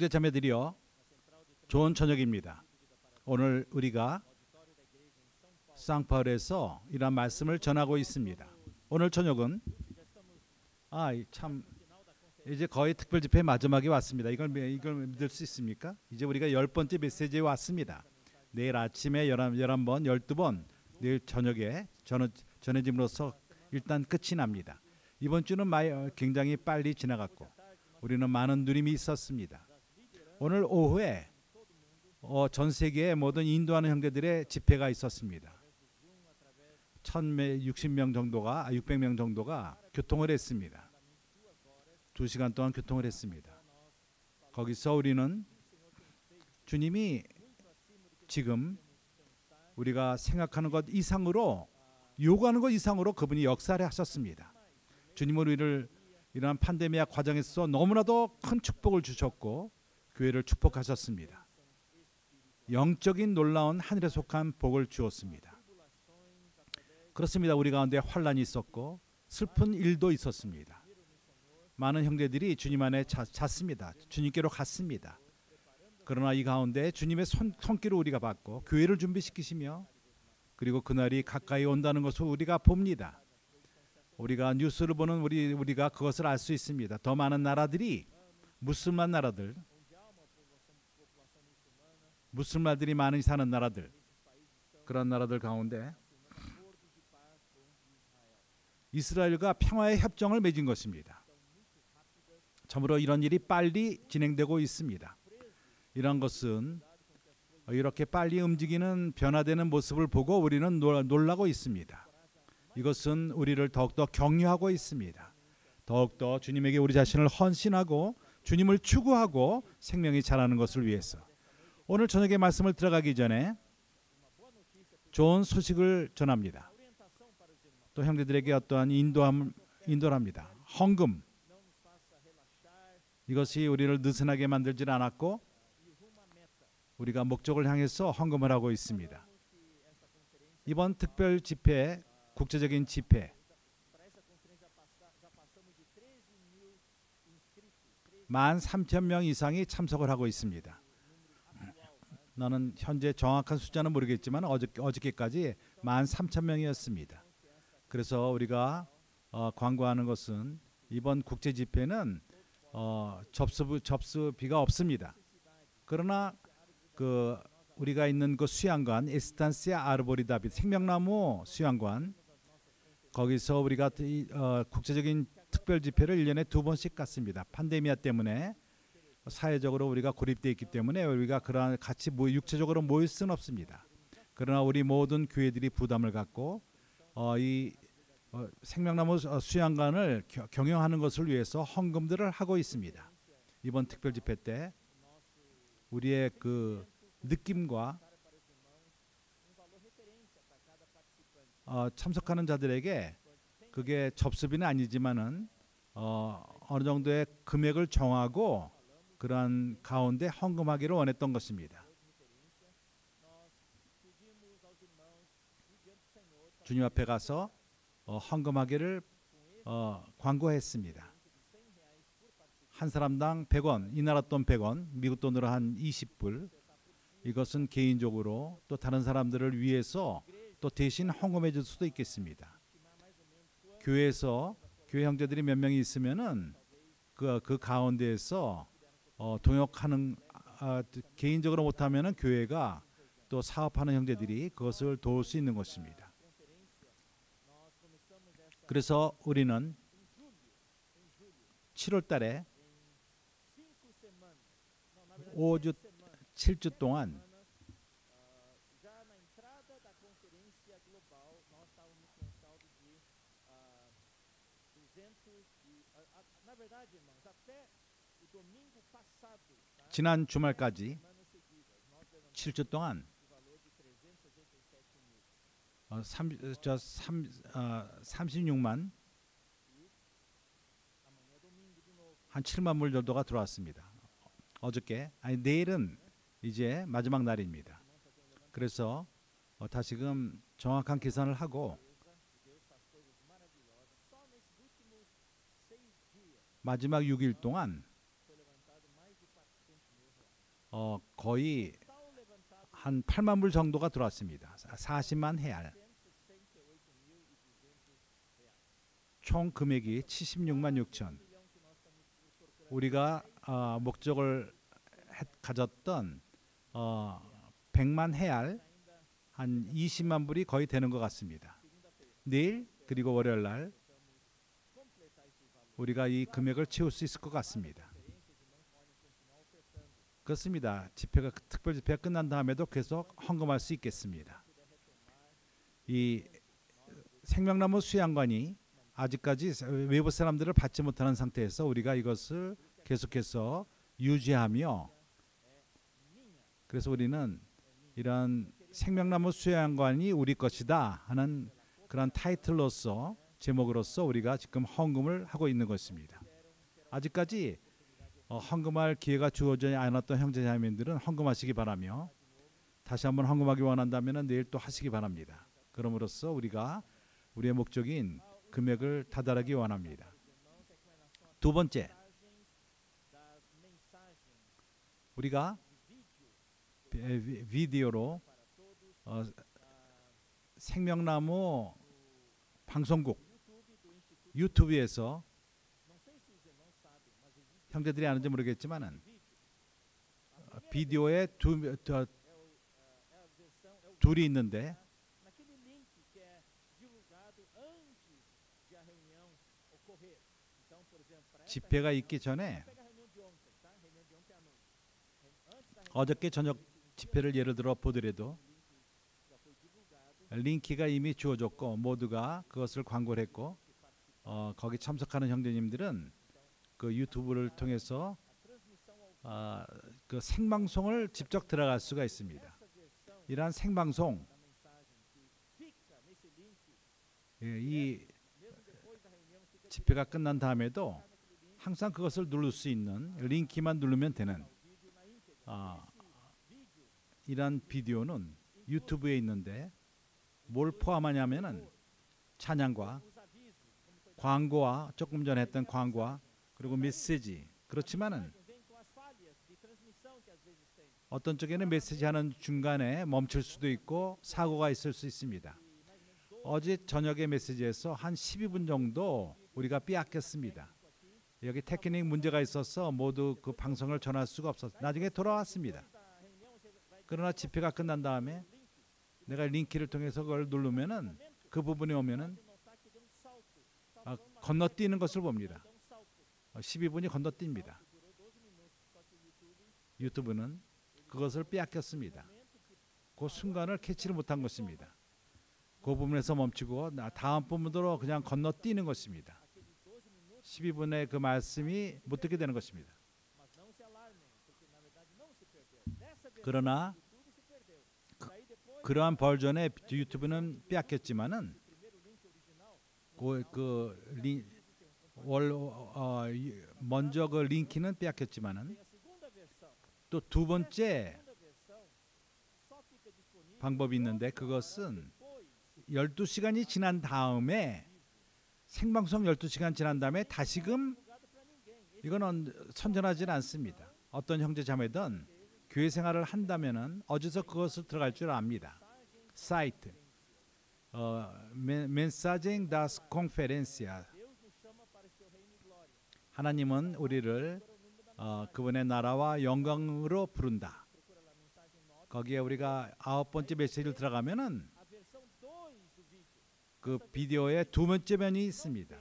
형제 자매들이여, 좋은 저녁입니다. 오늘 우리가 상파울에서 이런 말씀을 전하고 있습니다. 오늘 저녁은 참 이제 거의 특별 집회 마지막에 왔습니다. 이걸 믿을 수 있습니까? 이제 우리가 10번째 메시지에 왔습니다. 내일 아침에 11번, 12번, 내일 저녁에 전해짐으로써 일단 끝이 납니다. 이번 주는 굉장히 빨리 지나갔고 우리는 많은 누림이 있었습니다. 오늘 오후에 전 세계의 모든 인도하는 형제들의 집회가 있었습니다. 600명 정도가 교통을 했습니다. 2시간 동안 교통을 했습니다. 거기서 우리는 주님이 지금 우리가 생각하는 것 이상으로, 요구하는 것 이상으로 그분이 역사를 하셨습니다. 주님은 우리를 이러한 팬데믹 과정에서 너무나도 큰 축복을 주셨고 교회를 축복하셨습니다. 영적인 놀라운 하늘에 속한 복을 주었습니다. 그렇습니다. 우리 가운데 환난이 있었고 슬픈 일도 있었습니다. 많은 형제들이 주님 안에 잤습니다. 주님께로 갔습니다. 그러나 이 가운데 주님의 손길을 우리가 받고 교회를 준비시키시며 그리고 그날이 가까이 온다는 것을 우리가 봅니다. 우리가 뉴스를 보는 우리가 그것을 알 수 있습니다. 더 많은 나라들이 무슬만들이 많이 사는 나라들, 그런 나라들 가운데 이스라엘과 평화의 협정을 맺은 것입니다. 참으로 이런 일이 빨리 진행되고 있습니다. 이런 것은 이렇게 빨리 움직이는 변화되는 모습을 보고 우리는 놀라고 있습니다. 이것은 우리를 더욱더 격려하고 있습니다. 더욱더 주님에게 우리 자신을 헌신하고 주님을 추구하고 생명이 자라는 것을 위해서. 오늘 저녁에 말씀을 들어가기 전에 좋은 소식을 전합니다. 또 형제들에게 어떠한 인도를 합니다. 헌금, 이것이 우리를 느슨하게 만들지 않았고 우리가 목적을 향해서 헌금을 하고 있습니다. 이번 특별 집회, 국제적인 집회 13,000명 이상이 참석을 하고 있습니다. 나는 현재 정확한 숫자는 모르겠지만 어저께까지 13,000명이었습니다. 그래서 우리가 광고하는 것은 이번 국제 집회는 접수비가 없습니다. 그러나 우리가 있는 그 수양관 에스탄시아 아르보리다비 생명나무 수양관, 거기서 우리가 국제적인 특별 집회를 1년에 2번씩 갖습니다. 팬데미아 때문에 사회적으로 우리가 고립되어 있기 때문에 우리가 그러한 같이 육체적으로 모일 수는 없습니다. 그러나 우리 모든 교회들이 부담을 갖고 이 생명나무 수양관을 경영하는 것을 위해서 헌금들을 하고 있습니다. 이번 특별 집회 때 우리의 그 느낌과 참석하는 자들에게 그게 접수비는 아니지만은 어느 정도의 금액을 정하고 그러한 가운데 헌금하기를 원했던 것입니다. 주님 앞에 가서 헌금하기를 광고했습니다. 한 사람당 100원, 이 나라 돈 100원, 미국 돈으로 한 20불. 이것은 개인적으로 또 다른 사람들을 위해서 또 대신 헌금해 줄 수도 있겠습니다. 교회에서 교회 형제들이 몇 명이 있으면은 그 가운데에서 동역하는 개인적으로 못하면은 교회가 또 사업하는 형제들이 그것을 도울 수 있는 것입니다. 그래서 우리는 7월 달에 5주, 7주 동안 지난 주말까지 7주 동안 36만 한 7만 불 정도가 들어왔습니다. 내일은 이제 마지막 날입니다. 그래서 다시금 정확한 계산을 하고 마지막 6일 동안 거의 한 8만 불 정도가 들어왔습니다. 40만 헤알. 총 금액이 76만 6천. 우리가 목적을 가졌던 100만 헤알, 한 20만 불이 거의 되는 것 같습니다. 내일 그리고 월요일 날 우리가 이 금액을 채울 수 있을 것 같습니다. 그렇습니다. 특별 집회가 끝난 다음에도 계속 헌금할 수 있겠습니다. 이 생명나무 수양관이 아직까지 외부 사람들을 받지 못하는 상태에서 우리가 이것을 계속해서 유지하며, 그래서 우리는 이런 생명나무 수양관이 우리 것이다 하는 그런 타이틀로서, 제목으로서 우리가 지금 헌금을 하고 있는 것입니다. 아직까지 헌금할 기회가 주어지지 않았던 형제자매님들은 헌금하시기 바라며, 다시 한번 헌금하기 원한다면 내일 또 하시기 바랍니다. 그럼으로써 우리가 우리의 목적인 금액을 다달하기 원합니다. 두 번째, 우리가 비디오로 생명나무 방송국 유튜브에서, 형제들이 아는지 모르겠지만은 비디오에 둘이 있는데 집회가 있기 전에 어저께 저녁 집회를 예를 들어 보더라도 링크가 이미 주어졌고 모두가 그것을 광고를 했고 거기 참석하는 형제님들은 그 유튜브를 통해서 그 생방송을 직접 들어갈 수가 있습니다. 이러한 생방송, 이 집회가 끝난 다음에도 항상 그것을 누를 수 있는 링크만 누르면 되는 이런 비디오는 유튜브에 있는데 뭘 포함하냐면은 찬양과 광고와, 조금 전에 했던 광고와 그리고 메시지. 그렇지만은 어떤 쪽에는 메시지 하는 중간에 멈출 수도 있고 사고가 있을 수 있습니다. 어제 저녁의 메시지에서 한 12분 정도 우리가 빼앗겼습니다. 여기 테크닉 문제가 있어서 모두 그 방송을 전할 수가 없었어요. 나중에 돌아왔습니다. 그러나 집회가 끝난 다음에 내가 링크를 통해서 그걸 누르면은 그 부분에 오면은 건너뛰는 것을 봅니다. 12분이 건너뜁니다. 유튜브는 그것을 빼앗겼습니다. 그 순간을 캐치를 못한 것입니다. 그 부분에서 멈추고 다음 부분으로 그냥 건너뛰는 것입니다. 12분의 그 말씀이 못 듣게 되는 것입니다. 그러나 그러한 버전의 유튜브는 빼앗겼지만은 먼저 그 링크는 빼앗겼지만은 또 두 번째 방법이 있는데, 그것은 12시간이 지난 다음에, 생방송 12시간 지난 다음에 다시금, 이거는 선전하지는 않습니다. 어떤 형제 자매든 교회 생활을 한다면은 어디서 그것을 들어갈 줄 압니다. 사이트 Mensagem das Conferências. 하나님은 우리를 그분의 나라와 영광으로 부른다. 거기에 우리가 9번째 메시지를 들어가면은 그 비디오의 두 번째 면이 있습니다.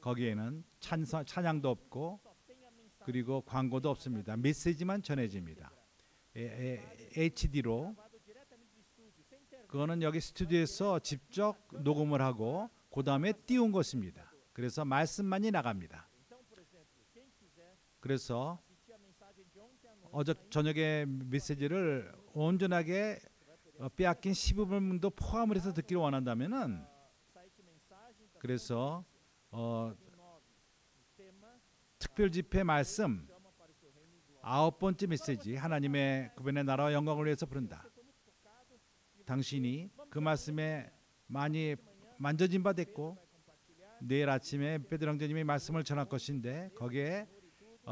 거기에는 찬양도 없고 그리고 광고도 없습니다. 메시지만 전해집니다. HD로, 그거는 여기 스튜디오에서 직접 녹음을 하고 그 다음에 띄운 것입니다. 그래서 말씀만이 나갑니다. 그래서 어제 저녁에 메시지를 온전하게 빼앗긴 15분도 포함을 해서 듣기를 원한다면은, 그래서 특별 집회 말씀 9번째 메시지, 하나님의 그분의 나라와 영광을 위해서 부른다. 당신이 그 말씀에 많이 만져진 바 됐고 내일 아침에 베드로 형제님이 말씀을 전할 것인데 거기에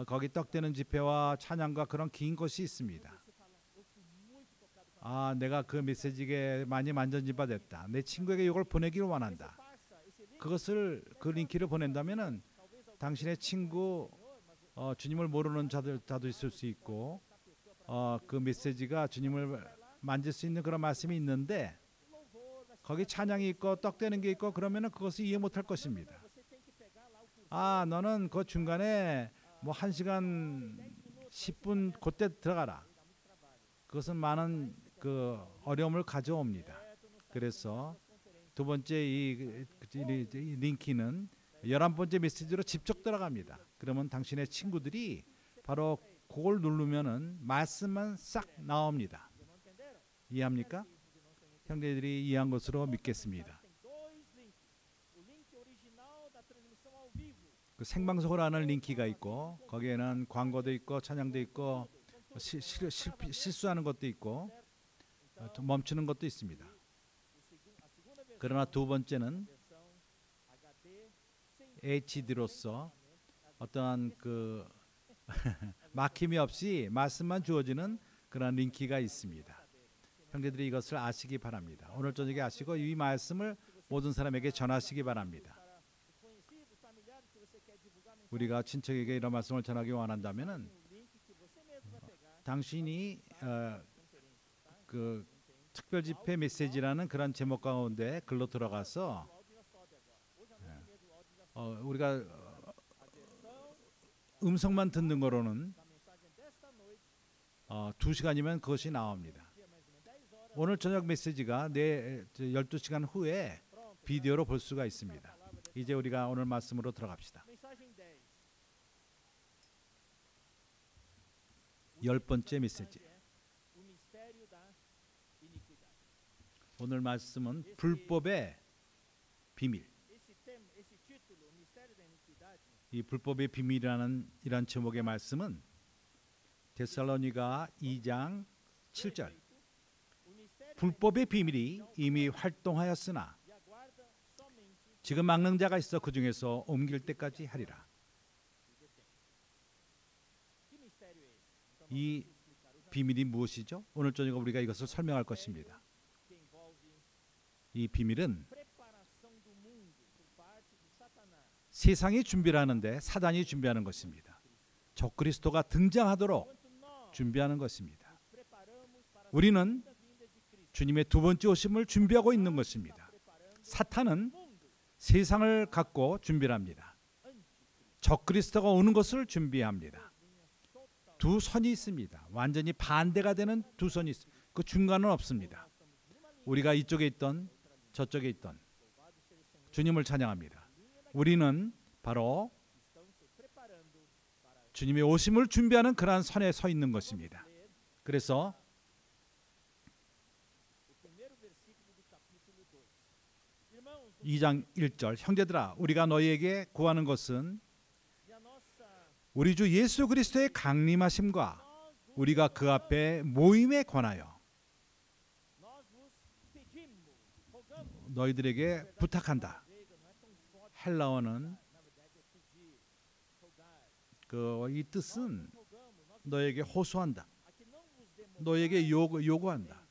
거기 떡되는 집회와 찬양과 그런 긴 것이 있습니다. 내가 그 메시지에 많이 만전지받았다. 내 친구에게 이걸 보내기를 원한다. 그것을 그 링크를 보낸다면은 당신의 친구 주님을 모르는 자도 있을 수 있고 그 메시지가 주님을 만질 수 있는 그런 말씀이 있는데 거기 찬양이 있고 떡되는 게 있고 그러면은 그것을 이해 못할 것입니다. 너는 그 중간에 뭐 1시간 10분 그때 들어가라. 그것은 많은 그 어려움을 가져옵니다. 그래서 두 번째 이 링키는 11번째 메시지로 직접 들어갑니다. 그러면 당신의 친구들이 바로 그걸 누르면은 말씀만 싹 나옵니다. 이해합니까? 형제들이 이해한 것으로 믿겠습니다. 그 생방송을 하는 링키가 있고 거기에는 광고도 있고 찬양도 있고 실수하는 것도 있고 멈추는 것도 있습니다. 그러나 두 번째는 HD로서 어떠한 그 막힘이 없이 말씀만 주어지는 그런 링키가 있습니다. 형제들이 이것을 아시기 바랍니다. 오늘 저녁에 아시고 이 말씀을 모든 사람에게 전하시기 바랍니다. 우리가 친척에게 이런 말씀을 전하기 원한다면은 당신이 그 특별 집회 메시지라는 그런 제목 가운데 글로 들어가서 우리가 음성만 듣는 거로는 2시간이면 그것이 나옵니다. 오늘 저녁 메시지가 12시간 후에 비디오로 볼 수가 있습니다. 이제 우리가 오늘 말씀으로 들어갑시다. 10번째 메시지. 오늘 말씀은 불법의 비밀. 이 불법의 비밀이라는 이런 제목의 말씀은 데살로니가 2장 7절. 불법의 비밀이 이미 활동하였으나 지금 막는 자가 있어 그 중에서 옮길 때까지 하리라. 이 비밀이 무엇이죠? 오늘 저녁 우리가 이것을 설명할 것입니다. 이 비밀은 세상이 준비를 하는데 사단이 준비하는 것입니다. 적그리스도가 등장하도록 준비하는 것입니다. 우리는 주님의 두 번째 오심을 준비하고 있는 것입니다. 사탄은 세상을 갖고 준비를 합니다. 적그리스도가 오는 것을 준비합니다. 두 선이 있습니다. 완전히 반대가 되는 두 선이 있습니다. 그 중간은 없습니다. 우리가 이쪽에 있던 저쪽에 있던 주님을 찬양합니다. 우리는 바로 주님의 오심을 준비하는 그러한 선에 서 있는 것입니다. 그래서 2장 1절 형제들아 우리가 너희에게 구하는 것은 우리 주 예수 그리스도의 강림하심과 우리가 그 앞에 모임에 관하여 너희들에게 부탁한다. 헬라어는 이 뜻은 너에게 호소한다. 너에게 요구한다.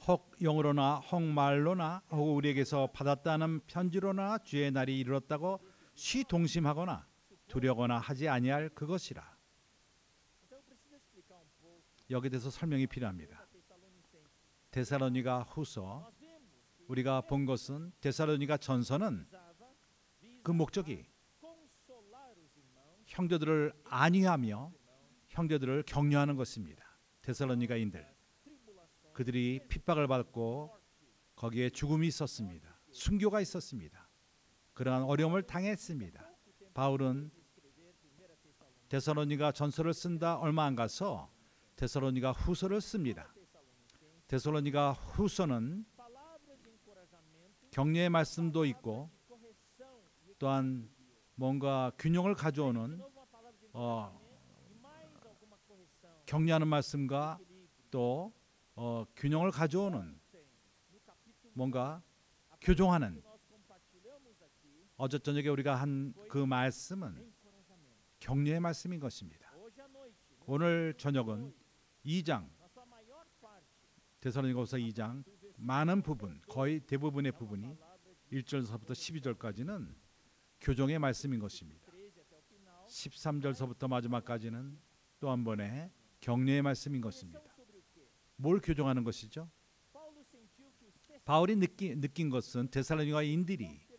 혹 영어로나 혹 말로나 혹 우리에게서 받았다는 편지로나 주의 날이 이르렀다고 시동심하거나 두려거나 하지 아니할 그것이라. 여기에 대해서 설명이 필요합니다. 데살로니가 후서 우리가 본 것은 데살로니가 전서는 그 목적이 형제들을 안위하며 형제들을 격려하는 것입니다. 데살로니가인들 그들이 핍박을 받고 거기에 죽음이 있었습니다. 순교가 있었습니다. 그러한 어려움을 당했습니다. 바울은 데살로니가 전서를 쓴다 얼마 안 가서 데살로니가 후서를 씁니다. 데살로니가 후서는 격려의 말씀도 있고 또한 뭔가 균형을 가져오는 격려하는 말씀과 또 균형을 가져오는 뭔가 교정하는 어제 저녁에 우리가 한 그 말씀은 격려의 말씀인 것입니다. 오늘 저녁은 2장 데살로니가후서 2장 많은 부분, 거의 대부분의 부분이 1절서부터 12절까지는 교정의 말씀인 것입니다. 13절서부터 마지막까지는 또 한 번의 격려의 말씀인 것입니다. 뭘 교정하는 것이죠? 바울이 느낀 것은 데살로니가인들이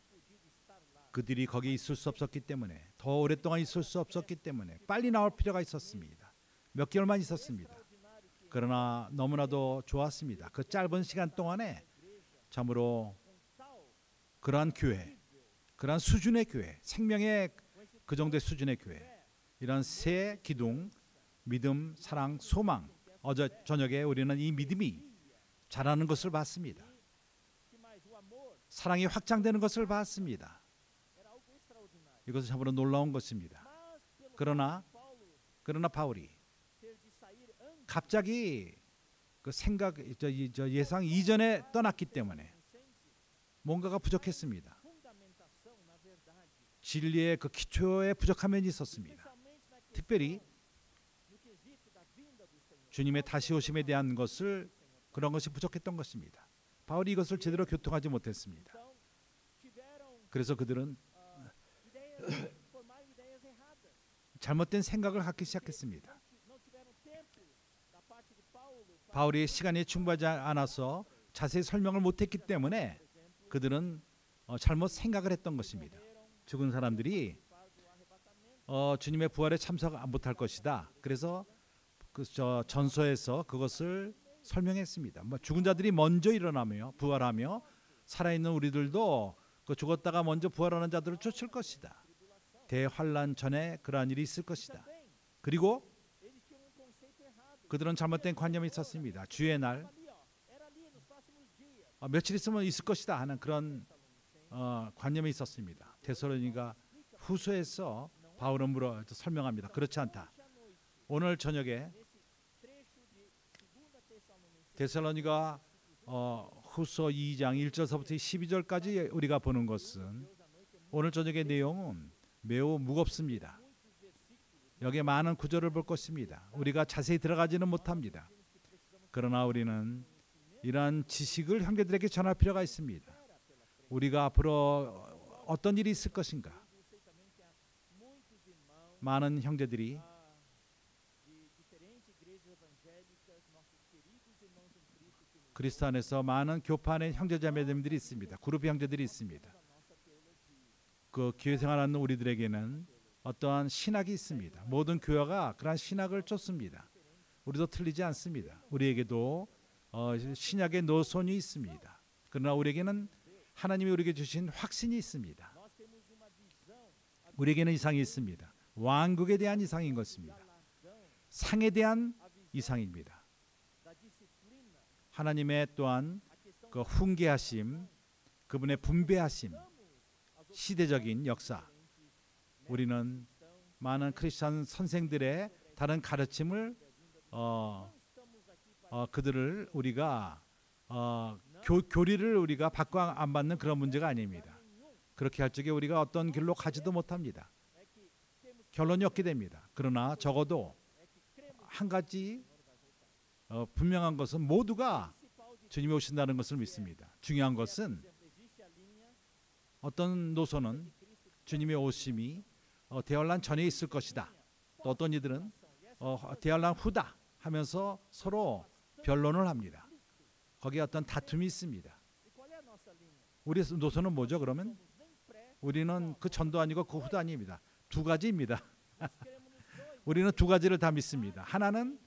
그들이 거기 있을 수 없었기 때문에, 더 오랫동안 있을 수 없었기 때문에 빨리 나올 필요가 있었습니다. 몇 개월만 있었습니다. 그러나 너무나도 좋았습니다. 그 짧은 시간 동안에 참으로 그러한 교회, 그러한 수준의 교회, 생명의 그 정도의 수준의 교회, 이런 세 기둥, 믿음, 사랑, 소망, 어제 저녁에 우리는 이 믿음이 자라는 것을 봤습니다. 사랑이 확장되는 것을 봤습니다. 이것은 참으로 놀라운 것입니다. 그러나 바울이 갑자기 그 생각, 예상 이전에 떠났기 때문에 뭔가가 부족했습니다. 진리의 그 기초에 부족한 면이 있었습니다. 특별히 주님의 다시 오심에 대한 것을, 그런 것이 부족했던 것입니다. 바울이 이것을 제대로 교통하지 못했습니다. 그래서 그들은 잘못된 생각을 갖기 시작했습니다. 바울이 시간이 충분하지 않아서 자세히 설명을 못했기 때문에 그들은 잘못 생각을 했던 것입니다. 죽은 사람들이 주님의 부활에 참석 못할 것이다. 그래서 전서에서 그것을 설명했습니다. 죽은 자들이 먼저 일어나며 부활하며 살아있는 우리들도 그 죽었다가 먼저 부활하는 자들을 쫓을 것이다. 대환란 전에 그러한 일이 있을 것이다. 그리고 그들은 잘못된 관념이 있었습니다. 주의 날 며칠 있으면 있을 것이다 하는 그런 관념이 있었습니다. 데살로니가 후서에서 바울은 설명합니다. 그렇지 않다. 오늘 저녁에 데살로니가 후서 2장 1절서부터 12절까지 우리가 보는 것은, 오늘 저녁의 내용은 매우 무겁습니다. 여기에 많은 구절을 볼 것입니다. 우리가 자세히 들어가지는 못합니다. 그러나 우리는 이러한 지식을 형제들에게 전할 필요가 있습니다. 우리가 앞으로 어떤 일이 있을 것인가. 많은 형제들이 그리스도 안에서 많은 교판의 형제자매들이 있습니다. 그룹 형제들이 있습니다. 그 교회 생활하는 우리들에게는 어떠한 신학이 있습니다. 모든 교회가 그러한 신학을 쫓습니다. 우리도 틀리지 않습니다. 우리에게도 신약의 노선이 있습니다. 그러나 우리에게는 하나님이 우리에게 주신 확신이 있습니다. 우리에게는 이상이 있습니다. 왕국에 대한 이상인 것입니다. 상에 대한 이상입니다. 하나님의 또한 그 훈계하심, 그분의 분배하심, 시대적인 역사, 우리는 많은 크리스천 선생들의 다른 가르침을 그들을 우리가 교리를 우리가 받고 안 받는 그런 문제가 아닙니다. 그렇게 할 적에 우리가 어떤 길로 가지도 못합니다. 결론이 없게 됩니다. 그러나 적어도 한 가지 분명한 것은 모두가 주님이 오신다는 것을 믿습니다. 중요한 것은 어떤 노선은 주님의 오심이 대환란 전에 있을 것이다. 또 어떤 이들은 대환란 후다 하면서 서로 변론을 합니다. 거기에 어떤 다툼이 있습니다. 우리 노선은 뭐죠? 그러면 우리는 그 전도 아니고 그 후도 아닙니다. 두 가지입니다. 우리는 두 가지를 다 믿습니다. 하나는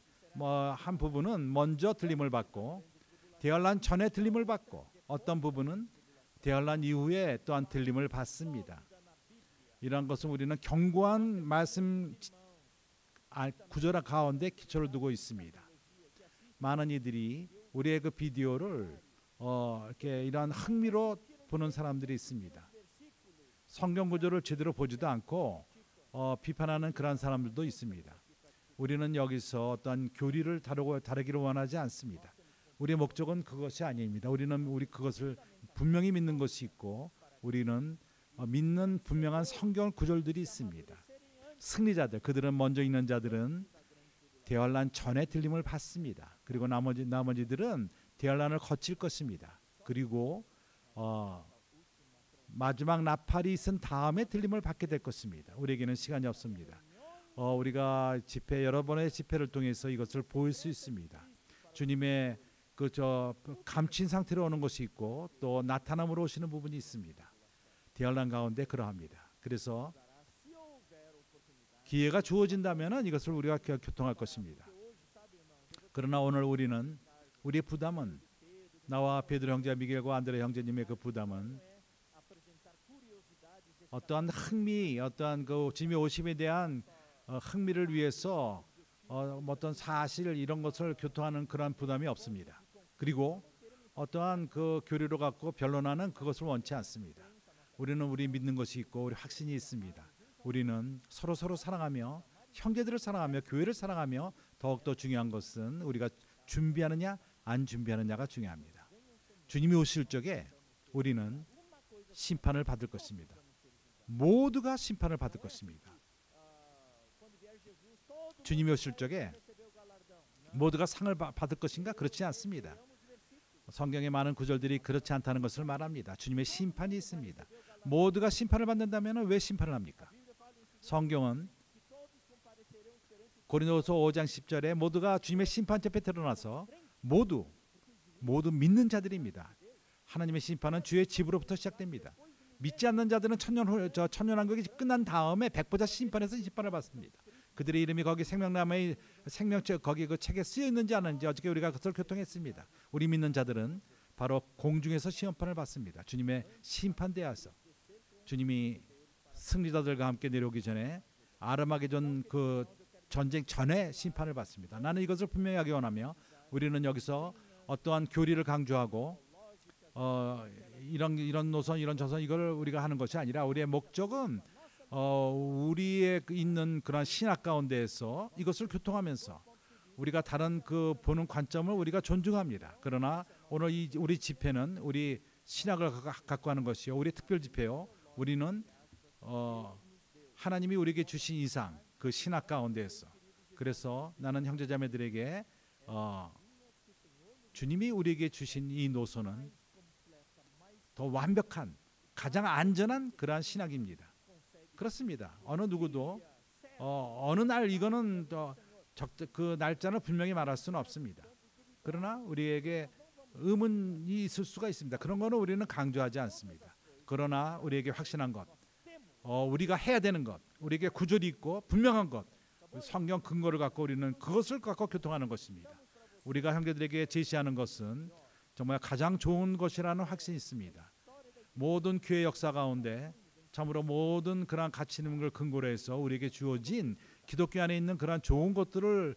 한 부분은 먼저 들림을 받고 대환란 전에 들림을 받고, 어떤 부분은 대환란 이후에 또한 들림을 받습니다. 이러한 것은 우리는 견고한 말씀 구절 가운데 기초를 두고 있습니다. 많은 이들이 우리의 그 비디오를 이렇게 이러한 흥미로 보는 사람들이 있습니다. 성경 구절을 제대로 보지도 않고 비판하는 그런 사람들도 있습니다. 우리는 여기서 어떤 교리를 다루기를 원하지 않습니다. 우리의 목적은 그것이 아닙니다. 우리는 그것을 분명히 믿는 것이 있고, 우리는 믿는 분명한 성경 구절들이 있습니다. 승리자들, 그들은 먼저 있는 자들은 대환란 전에 들림을 받습니다. 그리고 나머지들은 대환란을 거칠 것입니다. 그리고 마지막 나팔이 있은 다음에 들림을 받게 될 것입니다. 우리에게는 시간이 없습니다. 우리가 여러 번의 집회를 통해서 이것을 보일 수 있습니다. 주님의 감춘 상태로 오는 것이 있고 또 나타남으로 오시는 부분이 있습니다. 대환란 가운데 그러합니다. 그래서 기회가 주어진다면 이것을 우리가 교통할 것입니다. 그러나 오늘 우리의 부담은, 나와 베드로 형제와 미겔과 안드레 형제님의 그 부담은 어떠한 흥미, 어떠한 그 주님의 오심에 대한 흥미를 위해서 어떤 사실 이런 것을 교통하는 그런 부담이 없습니다. 그리고 어떠한 그 교리로 갖고 변론하는 그것을 원치 않습니다. 우리는 우리 믿는 것이 있고 우리 확신이 있습니다. 우리는 서로 사랑하며 형제들을 사랑하며 교회를 사랑하며 더욱더 중요한 것은 우리가 준비하느냐 안 준비하느냐가 중요합니다. 주님이 오실 적에 우리는 심판을 받을 것입니다. 모두가 심판을 받을 것입니다. 주님이 오실 적에 모두가 상을 받을 것인가? 그렇지 않습니다. 성경의 많은 구절들이 그렇지 않다는 것을 말합니다. 주님의 심판이 있습니다. 모두가 심판을 받는다면 왜 심판을 합니까? 성경은 고린도후서 5장 10절에 모두가 주님의 심판 앞에 드러나서 모두 믿는 자들입니다. 하나님의 심판은 주의 집으로부터 시작됩니다. 믿지 않는 자들은 천년왕국이 끝난 다음에 백보자 심판에서 심판을 받습니다. 그들의 이름이 거기 생명나무의 생명책 거기 그 책에 쓰여 있는지 않은지 어저께 우리가 그것을 교통했습니다. 우리 믿는 자들은 바로 공중에서 심판을 받습니다. 주님의 심판대에서 주님이 승리자들과 함께 내려오기 전에 아르마게돈 그 전쟁 전에 심판을 받습니다. 나는 이것을 분명히 하기 원하며 우리는 여기서 어떠한 교리를 강조하고 이런 노선 이런 저선 이걸 우리가 하는 것이 아니라 우리의 목적은 우리의 있는 그런 신학 가운데에서 이것을 교통하면서 우리가 다른 그 보는 관점을 우리가 존중합니다. 그러나 오늘 우리 집회는 우리 신학을 갖고 하는 것이요, 우리 특별 집회요. 우리는 하나님이 우리에게 주신 이상 그 신학 가운데에서, 그래서 나는 형제자매들에게 주님이 우리에게 주신 이 노선은 더 완벽한 가장 안전한 그러한 신학입니다. 그렇습니다. 어느 누구도 어느 날 이거는 그 날짜는 분명히 말할 수는 없습니다. 그러나 우리에게 의문이 있을 수가 있습니다. 그런 거는 우리는 강조하지 않습니다. 그러나 우리에게 확신한 것, 우리가 해야 되는 것, 우리에게 구절이 있고 분명한 것, 성경 근거를 갖고 우리는 그것을 갖고 교통하는 것입니다. 우리가 형제들에게 제시하는 것은 정말 가장 좋은 것이라는 확신이 있습니다. 모든 교회 역사 가운데 참으로 모든 그러한 가치 있는 걸 근거로 해서 우리에게 주어진 기독교 안에 있는 그러한 좋은 것들을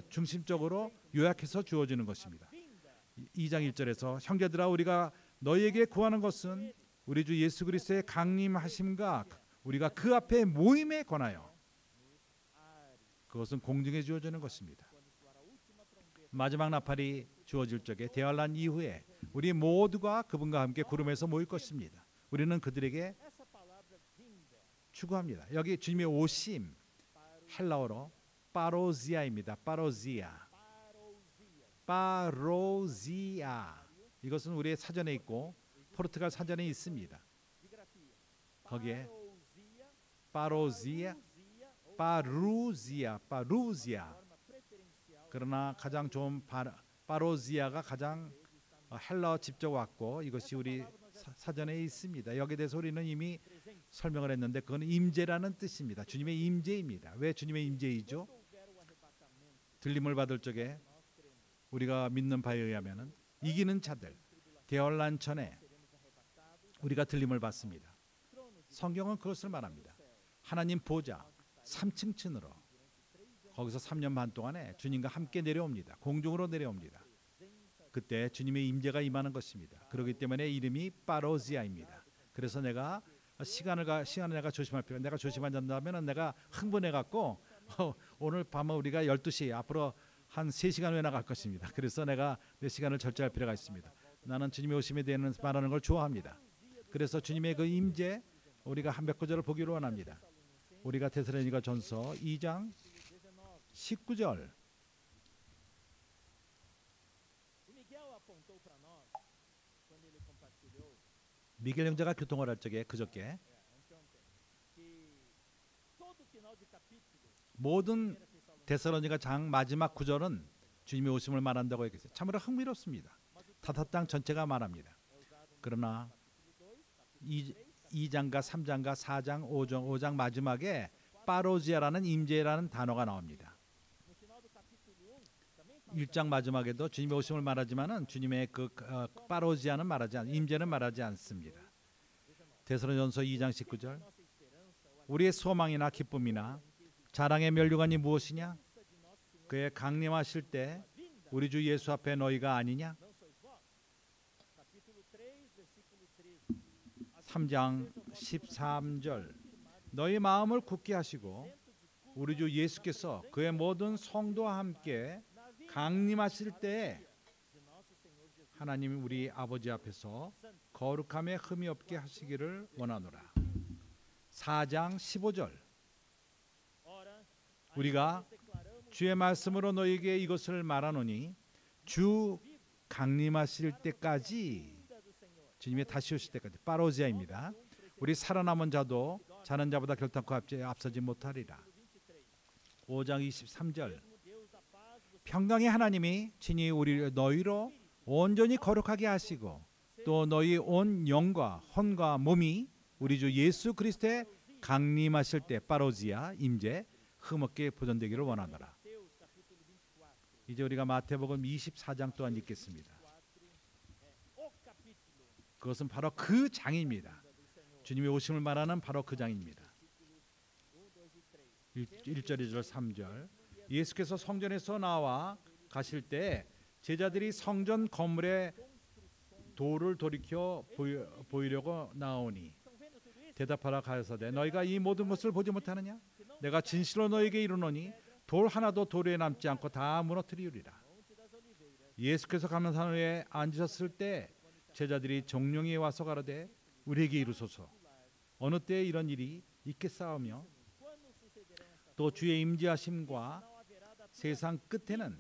중심적으로 요약해서 주어지는 것입니다. 2장 1절에서 형제들아 우리가 너희에게 구하는 것은 우리 주 예수 그리스도의 강림하심과 우리가 그 앞에 모임에 관하여, 그것은 공중에 주어지는 것입니다. 마지막 나팔이 주어질 적에 대환란 이후에 우리 모두가 그분과 함께 구름에서 모일 것입니다. 우리는 그들에게 추구합니다. 여기 주님의 오심, 헬라어로 파로지아입니다. 파로지아. 이것은 우리의 사전에 있고 포르투갈 사전에 있습니다. 거기에 파루지아. 그러나 가장 좋은 파로지아가 가장 헬라어 직접 왔고 이것이 우리 사전에 있습니다. 여기에 대해서 우리는 이미 설명을 했는데 그건 임재라는 뜻입니다. 주님의 임재입니다. 왜 주님의 임재이죠? 들림을 받을 적에 우리가 믿는 바에 의하면 이기는 자들, 대환란 전에 우리가 들림을 받습니다. 성경은 그것을 말합니다. 하나님 보좌 3층 층으로 거기서 3년 반 동안에 주님과 함께 내려옵니다. 공중으로 내려옵니다. 그때 주님의 임재가 임하는 것입니다. 그렇기 때문에 이름이 파로지아입니다. 그래서 내가 시간을 내가 조심할 필요. 내가 조심하지 않는다면 내가 흥분해 갖고 오늘 밤은 우리가 12시 앞으로 한 3시간 후에 나갈 것입니다. 그래서 내가 내 시간을 절제할 필요가 있습니다. 나는 주님의 오심에 대한 말하는 걸 좋아합니다. 그래서 주님의 그 임재 우리가 한 몇 구절을 보기로 원합니다. 우리가 데살로니가전서 2장 19절. 미겔 형제가 교통을 할 적에 그저께 모든 데살로니가 장 마지막 구절은 주님의 오심을 말한다고 했어요. 참으로 흥미롭습니다. 다섯장 전체가 말합니다. 그러나 2장과 3장과 4장, 5장 마지막에 파로지아라는 임재라는 단어가 나옵니다. 1장 마지막에도 주님의 오심을 말하지만은 주님의 그 파로지아는 말하지 않, 임재는 말하지 않습니다. 데살로니가전서 2장 19절. 우리의 소망이나 기쁨이나 자랑의 면류관이 무엇이냐? 그의 강림하실 때 우리 주 예수 앞에 너희가 아니냐? 3장 13절. 너희 마음을 굳게 하시고 우리 주 예수께서 그의 모든 성도와 함께 강림하실 때에 하나님 우리 아버지 앞에서 거룩함에 흠이 없게 하시기를 원하노라. 4장 15절. 우리가 주의 말씀으로 너희에게 이것을 말하노니 주 강림하실 때까지, 주님이 다시 오실 때까지, 파로지아입니다. 우리 살아남은 자도 자는 자보다 결단코 앞서지 못하리라. 5장 23절. 평강의 하나님이 친히 너희로 온전히 거룩하게 하시고 또 너희 온 영과 혼과 몸이 우리 주 예수 그리스도의 강림하실 때 파로지아 임재 흠없게 보존되기를 원하노라. 이제 우리가 마태복음 24장 또한 읽겠습니다. 그것은 바로 그 장입니다. 주님의 오심을 말하는 바로 그 장입니다. 1절, 2절, 3절. 예수께서 성전에서 나와 가실 때 제자들이 성전 건물의 돌을 돌이켜 보이려고 나오니 대답하라 가라사대 너희가 이 모든 것을 보지 못하느냐? 내가 진실로 너희에게 이르노니 돌 하나도 돌에 남지 않고 다 무너뜨리리라. 예수께서 감람산 위에 앉으셨을 때 제자들이 정령이 와서 가로되 우리에게 이루소서 어느 때에 이런 일이 있겠사오며 또 주의 임재하심과 세상 끝에는,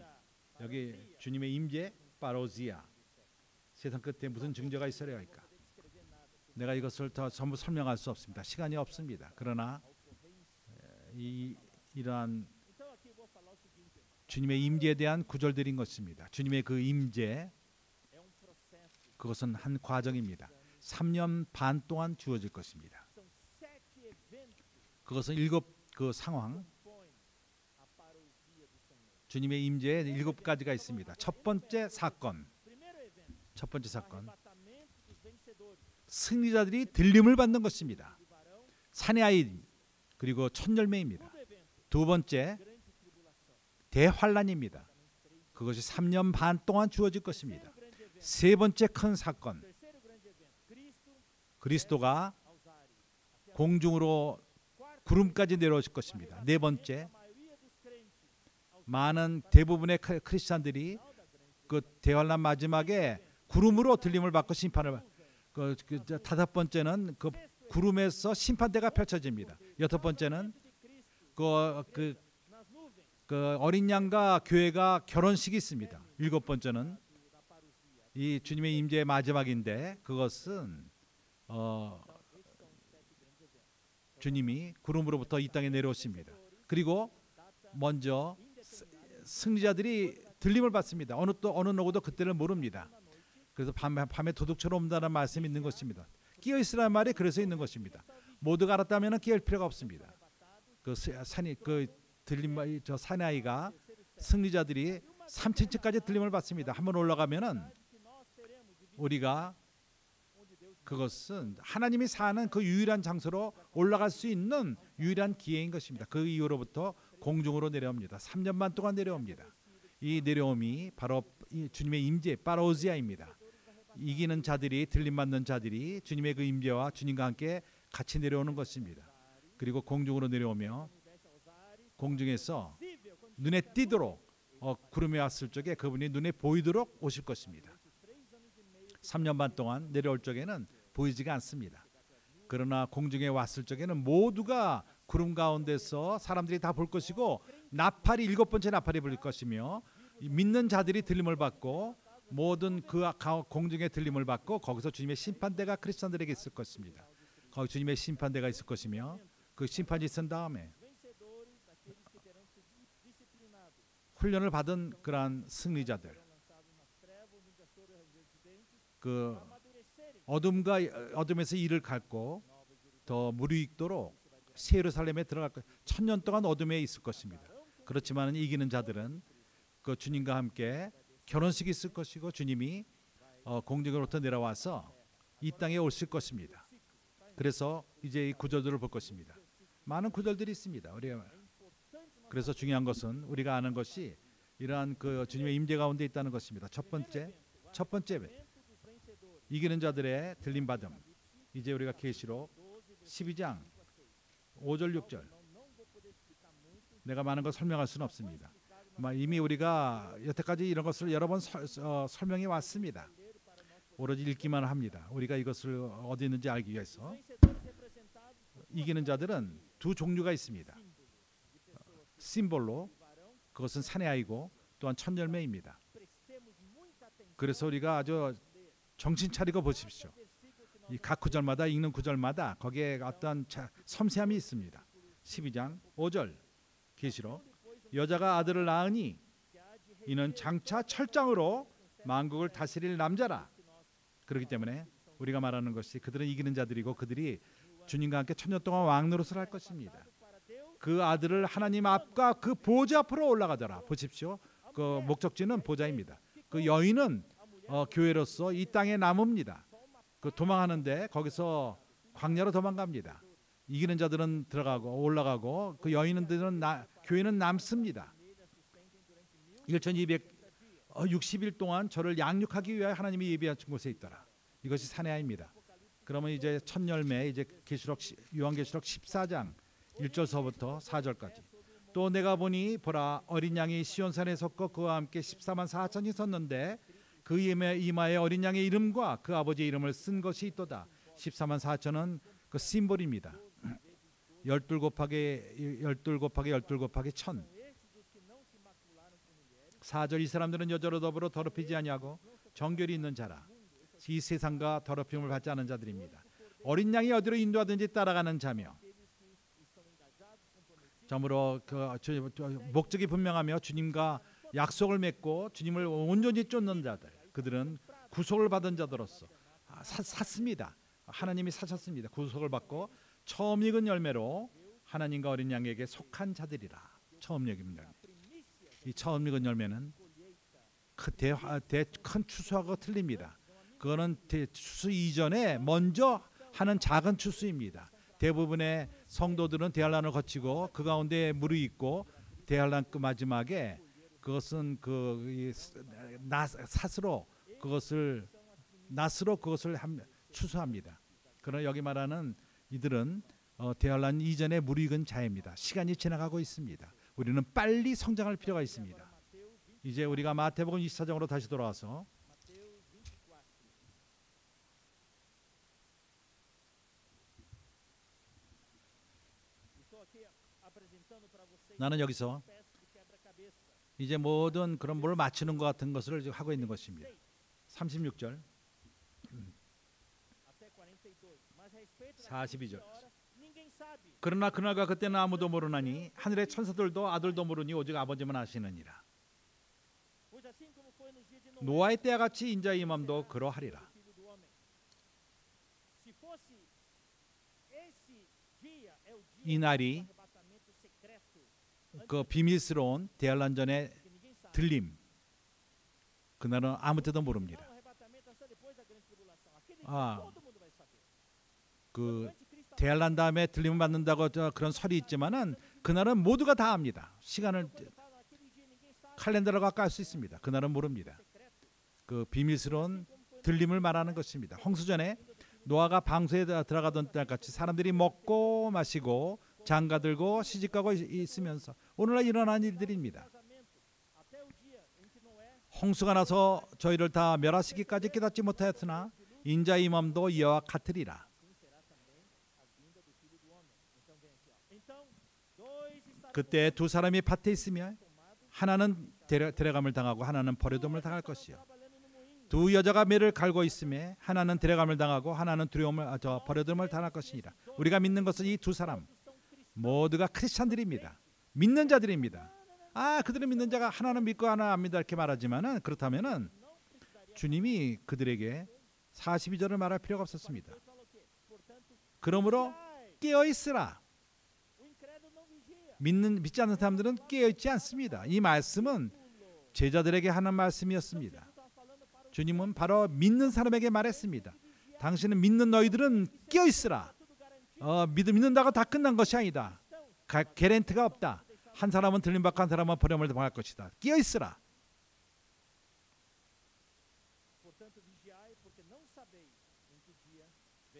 여기 주님의 임재 파로지아, 세상 끝에 무슨 증거가 있어야 할까? 내가 이것을 더 전부 설명할 수 없습니다. 시간이 없습니다. 그러나 이러한 주님의 임재에 대한 구절들인 것입니다. 주님의 그 임재, 그것은 한 과정입니다. 3년 반 동안 주어질 것입니다. 그것은 7그 상황, 주님의 임재에 7가지가 있습니다. 첫 번째 사건, 승리자들이 들림을 받는 것입니다. 산의 아이 그리고 첫 열매입니다. 두 번째 대환란입니다. 그것이 3년 반 동안 주어질 것입니다. 세 번째 큰 사건, 그리스도가 공중으로 구름까지 내려오실 것입니다. 네 번째, 많은 대부분의 크리스찬들이 그 대환란 마지막에 구름으로 들림을 받고 심판을 다섯 번째는 그 구름에서 심판대가 펼쳐집니다. 여섯 번째는 그 어린 양과 교회가 결혼식이 있습니다. 일곱 번째는 이 주님의 임재의 마지막인데 그것은 주님이 구름으로부터 이 땅에 내려오십니다. 그리고 먼저 승리자들이 들림을 받습니다. 어느 누구도 그때를 모릅니다. 그래서 밤에 도둑처럼 온다는 말씀이 있는 것입니다. 끼어 있으라는 말이 그래서 있는 것입니다. 모두가 알았다면 끼어 있을 필요가 없습니다. 저 사나이가 승리자들이 3층까지 들림을 받습니다. 한번 올라가면은 우리가 그것은 하나님이 사는 그 유일한 장소로 올라갈 수 있는 유일한 기회인 것입니다. 그 이후로부터 공중으로 내려옵니다. 3년 반 동안 내려옵니다. 이 내려옴이 바로 이 주님의 임재 파로지아입니다. 이기는 자들이, 들림 받는 자들이 주님의 그 임재와 주님과 함께 같이 내려오는 것입니다. 그리고 공중으로 내려오며 공중에서 눈에 띄도록 구름이 왔을 적에 그분이 눈에 보이도록 오실 것입니다. 3년 반 동안 내려올 적에는 보이지가 않습니다. 그러나 공중에 왔을 적에는 모두가 구름 가운데서 사람들이 다 볼 것이고 나팔이 7번째 나팔이 불릴 것이며 믿는 자들이 들림을 받고 모든 그 공중에 들림을 받고 거기서 주님의 심판대가 크리스천들에게 있을 것입니다. 거기 주님의 심판대가 있을 것이며 그 심판이 있은 다음에 훈련을 받은 그러한 승리자들, 그 어둠에서 이를 갖고 더 무르익도록 새 예루살렘에 들어갈 것, 1000년 동안 어둠에 있을 것입니다. 그렇지만 이기는 자들은 그 주님과 함께 결혼식이 있을 것이고 주님이 공중으로부터 내려와서 이 땅에 오실 것입니다. 그래서 이제 이 구절들을 볼 것입니다. 많은 구절들이 있습니다. 그래서 중요한 것은 우리가 아는 것이 이러한 그 주님의 임재 가운데 있다는 것입니다. 첫 번째 이기는 자들의 들림 받음. 이제 우리가 계시록 12장 5절 6절. 내가 많은 걸 설명할 수는 없습니다. 이미 우리가 여태까지 이런 것을 여러 번 설명해 왔습니다. 오로지 읽기만 합니다. 우리가 이것을 어디 있는지 알기 위해서. 이기는 자들은 두 종류가 있습니다. 심볼로 그것은 사내 아이고 또한 첫 열매입니다. 그래서 우리가 아주 정신 차리고 보십시오. 이 각 구절마다 읽는 구절마다 거기에 어떤 섬세함이 있습니다. 12장 5절 계시록 여자가 아들을 낳으니 이는 장차 철장으로 만국을 다스릴 남자라. 그렇기 때문에 우리가 말하는 것이 그들은 이기는 자들이고 그들이 주님과 함께 1000년 동안 왕노릇을 할 것입니다. 그 아들을 하나님 앞과 그 보좌 앞으로 올라가더라. 보십시오. 그 목적지는 보좌입니다. 그 여인은 교회로서 이 땅에 남습니다. 그 도망하는데 거기서 광야로 도망갑니다. 이기는 자들은 들어가고 올라가고 그 여인들은 교회는 남습니다. 1260일 동안 저를 양육하기 위하여 하나님이 예비한 곳에 있더라. 이것이 사내아입니다. 그러면 이제 첫 열매 이제 요한계시록 14장 1절서부터 4절까지. 또 내가 보니 보라 어린 양이 시온산에 섰고 그와 함께 14만 4천이 섰는데 그 이마에 어린 양의 이름과 그 아버지의 이름을 쓴 것이 있도다. 14만 4천은 그 심볼입니다. 12 곱하기 12 곱하기 1000. 4절 이 사람들은 여자로 더불어 더럽히지 아니하고 정결이 있는 자라. 이 세상과 더럽힘을 받지 않은 자들입니다. 어린 양이 어디로 인도하든지 따라가는 자며 참으로 목적이 분명하며 주님과 약속을 맺고 주님을 온전히 쫓는 자들, 그들은 구속을 받은 자들로서 샀습니다. 하나님이 사셨습니다. 구속을 받고 처음 익은 열매로 하나님과 어린 양에게 속한 자들이라. 처음 익은 열매. 이 처음 익은 열매는 큰 추수하고 틀립니다. 그거는 추수 이전에 먼저 하는 작은 추수입니다. 대부분의 성도들은 대환란을 거치고 그 가운데 무르익고 대환란 그 마지막에 그것은 낫으로 그것을 추수합니다. 그러나 여기 말하는 이들은 대환란 이전에 무르익은 자입니다. 시간이 지나가고 있습니다. 우리는 빨리 성장할 필요가 있습니다. 이제 우리가 마태복음 24장으로 다시 돌아와서 나는 여기서 이제 모든 그런 뭘 맞추는 것 같은 것을 하고 있는 것입니다. 36절 42절 그러나 그날과 그때는 아무도 모르나니 하늘의 천사들도 아들도 모르니 오직 아버지만 아시느니라. 노아의 때와 같이 인자의 임함도 그러하리라. 이 날이 그 비밀스러운 대환란 전의 들림, 그날은 아무 때도 모릅니다. 그 대환란 다음에 들림을 받는다고 그런 설이 있지만은 그날은 모두가 다 압니다. 시간을 칼렌더로 깔 수 있습니다. 그날은 모릅니다. 그 비밀스러운 들림을 말하는 것입니다. 홍수전에 노아가 방수에 들어가던 때 같이 사람들이 먹고 마시고 장가들고 시집가고 있으면서 오늘날 일어난 일들입니다. 홍수가 나서 저희를 다 멸하시기까지 깨닫지 못하였으나 인자의 임함도 이와 같으리라. 그때 두 사람이 밭에 있으며 하나는 데려감을 당하고 하나는 버려둠을 당할 것이요. 두 여자가 매를 갈고 있음에 하나는 데려감을 당하고 하나는 버려둠을 당할 것이니라. 우리가 믿는 것은 이 두 사람 모두가 크리스찬들입니다. 믿는 자들입니다. 그들은 믿는 자가 하나는 믿고 하나는 안 믿다 이렇게 말하지만은 그렇다면은 주님이 그들에게 42절을 말할 필요가 없었습니다. 그러므로 깨어 있으라. 믿지 않는 사람들은 깨어 있지 않습니다. 이 말씀은 제자들에게 하는 말씀이었습니다. 주님은 바로 믿는 사람에게 말했습니다. 당신은 믿는 너희들은 깨어 있으라. 믿는다고 다 끝난 것이 아니다. 개런티가 없다. 한 사람은 들림받고 한 사람은 버림을 당할 것이다. 깨어 있으라.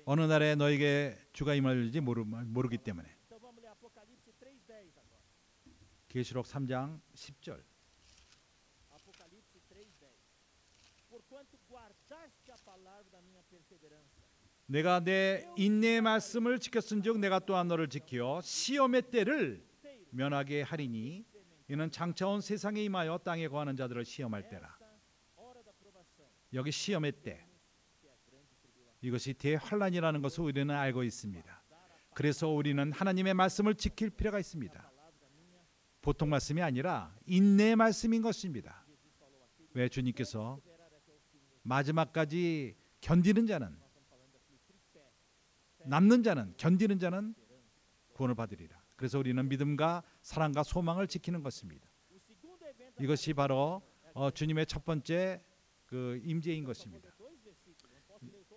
어느 날에 너에게 주가 임할지 모르기 때문에. 계시록 3장 10절. 내가 내 인내의 말씀을 지켰은즉 내가 또한 너를 지켜 시험의 때를 면하게 하리니 이는 장차 온 세상에 임하여 땅에 거하는 자들을 시험할 때라. 여기 시험의 때, 이것이 대환란이라는 것을 우리는 알고 있습니다. 그래서 우리는 하나님의 말씀을 지킬 필요가 있습니다. 보통 말씀이 아니라 인내의 말씀인 것입니다. 왜 주님께서 마지막까지 견디는 자는, 남는 자는, 견디는 자는 구원을 받으리라. 그래서 우리는 믿음과 사랑과 소망을 지키는 것입니다. 이것이 바로 주님의 첫 번째 임재인 것입니다.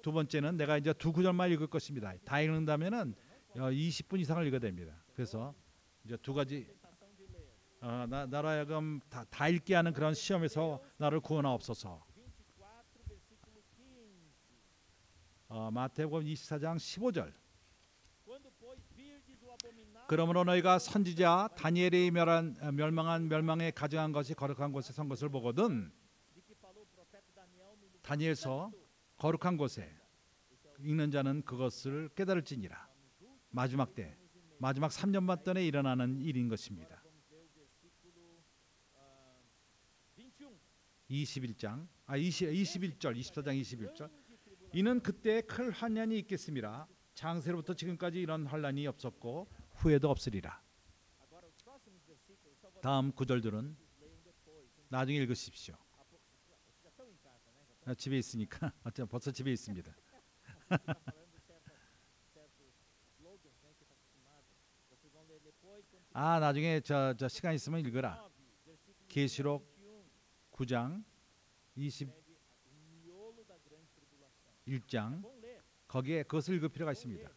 두 번째는 내가 이제 두 구절만 읽을 것입니다. 다 읽는다면은 20분 이상을 읽어야 됩니다. 그래서 이제 두 가지 나로 하여금 다 읽게 하는 그런 시험에서 나를 구원하옵소서. 마태복음 24장 15절. 그러므로 너희가 선지자 다니엘이 멸망에 가증한 것이 거룩한 곳에 선 것을 보거든. 다니엘서 거룩한 곳에 읽는 자는 그것을 깨달을지니라. 마지막 때, 마지막 3년 반 동안에 일어나는 일인 것입니다. 21절, 24장 21절. 이는 그때 큰 환난이 있겠습니다. 창세로부터 지금까지 이런 환난이 없었고 후에도 없으리라. 다음 구절들은 나중에 읽으십시오. 집에 있으니까 벌써 집에 있습니다. 나중에 저 시간 있으면 읽어라. 계시록 9장 21장 거기에 그것을 읽을 필요가 있습니다.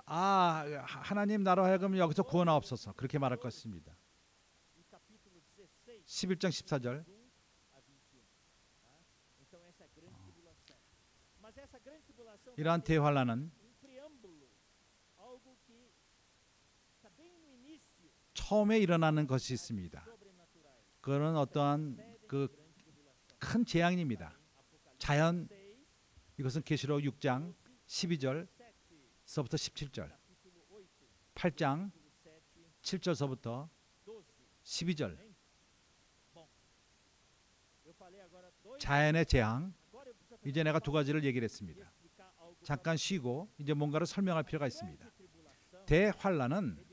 하나님 나로 하여금 여기서 구원하옵소서 그렇게 말할 것입니다. 11장 14절. 이러한 대환란은 처음에 일어나는 것이 있습니다. 그거는 어떠한 큰 재앙입니다. 자연, 이것은 계시록 6장 12절서부터 17절, 8장 7절서부터 12절. 자연의 재앙. 이제 내가 두 가지를 얘기를 했습니다. 잠깐 쉬고 이제 뭔가를 설명할 필요가 있습니다. 대환란은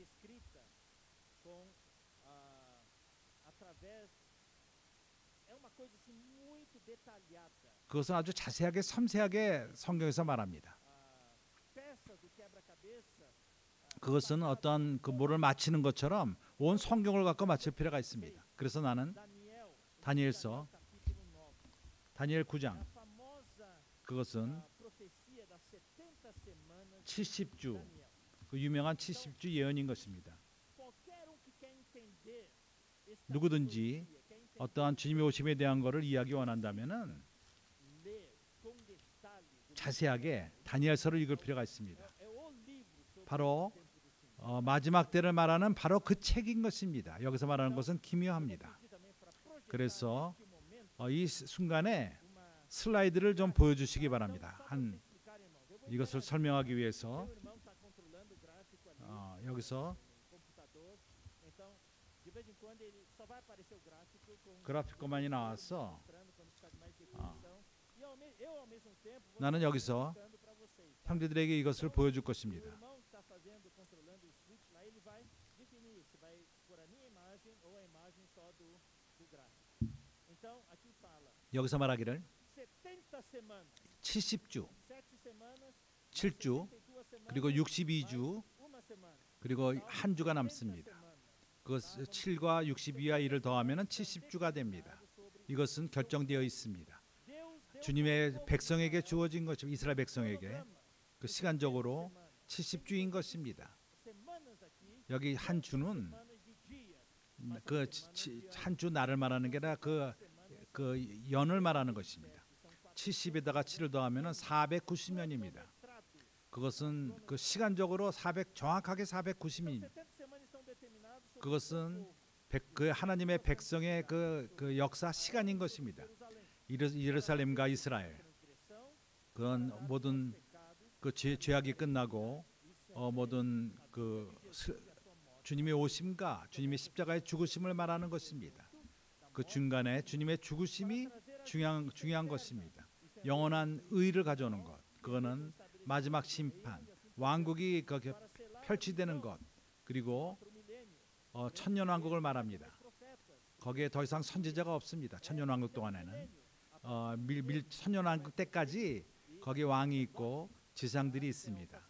그것은 아주 자세하게 섬세하게 성경에서 말합니다. 그것은 어떤 뭐를 맞히는 것처럼 온 성경을 갖고 맞힐 필요가 있습니다. 그래서 나는 다니엘서 다니엘 9장, 그것은 70주, 그 유명한 70주 예언인 것입니다. 누구든지 어떠한 주님의 오심에 대한 것을 이해하기 원한다면은 자세하게 다니엘서를 읽을 필요가 있습니다. 바로 마지막 때를 말하는 바로 그 책인 것입니다. 여기서 말하는 것은 기묘합니다. 그래서 이 순간에 슬라이드를 좀 보여주시기 바랍니다. 이것을 설명하기 위해서 여기서 그래픽만이 나와서 나는 여기서 형제들에게 이것을 보여줄 것입니다. 여기서 말하기를 70주, 7주, 그리고 62주, 그리고 한 주가 남습니다. 그 7과 62와 1을 더하면 70주가 됩니다. 이것은 결정되어 있습니다. 주님의 백성에게 주어진 것입니다. 이스라엘 백성에게 그 시간적으로 70주인 것입니다. 여기 한 주는 그 한 주 날을 말하는 게 아니라 그 연을 말하는 것입니다. 70에다가 7을 더하면 490년입니다. 그것은 그 시간적으로 정확하게 490년. 그것은 그 하나님의 백성의 그 역사 시간인 것입니다. 예루살렘과 이스라엘 그런 모든 그 죄악이 끝나고 모든 그 주님의 오심과 주님의 십자가의 죽으심을 말하는 것입니다. 그 중간에 주님의 죽으심이 중요한 것입니다. 영원한 의를 가져오는 것, 그거는 마지막 심판, 왕국이 거기에 펼치되는 것, 그리고 천년왕국을 말합니다. 거기에 더 이상 선지자가 없습니다. 천년왕국 동안에는 천년왕국 때까지 거기에 왕이 있고 지상들이 있습니다.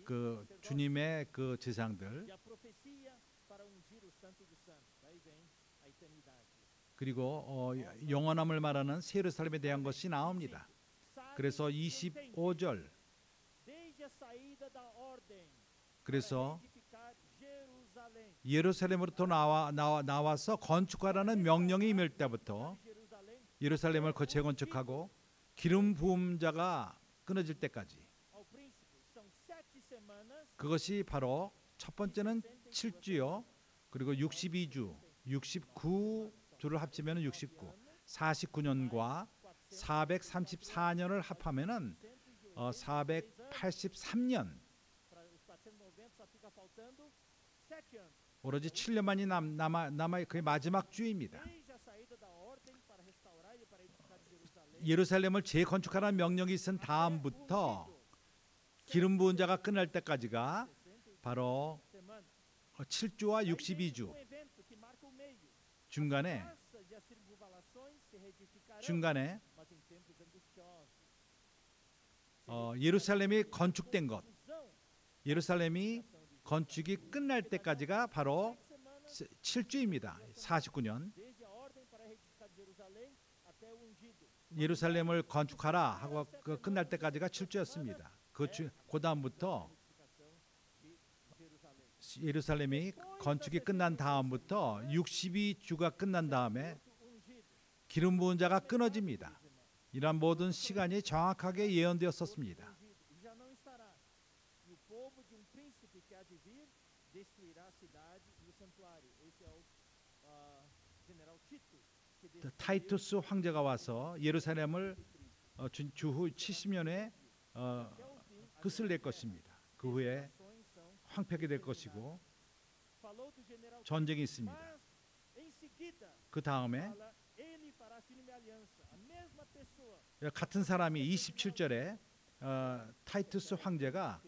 그 주님의 그 지상들, 그리고 영원함을 말하는 새 예루살렘에 대한 것이 나옵니다. 그래서 25절, 그래서 예루살렘으로부터 나와서 건축하라는 명령이 임할 때부터 예루살렘을 재건축하고 기름 부음 자가 끊어질 때까지, 그것이 바로 첫 번째는 7주요, 그리고 62주, 69주를 합치면 69, 49년과 434년을 합하면은 483년, 오로지 7년만이 남아 그의 마지막 주입니다. 예루살렘을 재건축하라는 명령이 있은 다음부터 기름 부은 자가 끝날 때까지가 바로 7주와 62주. 중간에 예루살렘이 건축된 것, 예루살렘이 건축이 끝날 때까지가 바로 7주입니다. 49년. 예루살렘을 건축하라 하고 끝날 때까지가 7주였습니다. 그 다음부터 예루살렘이 건축이 끝난 다음부터 62주가 끝난 다음에 기름 부은 자가 끊어집니다. 이러한 모든 시간이 정확하게 예언되었었습니다. 타이투스 황제가 와서 예루살렘을 주후 70년에 끝을 낼 것입니다. 그 후에 황폐하게 될 것이고 전쟁이 있습니다. 그 다음에 같은 사람이 27절에 타이투스 황제가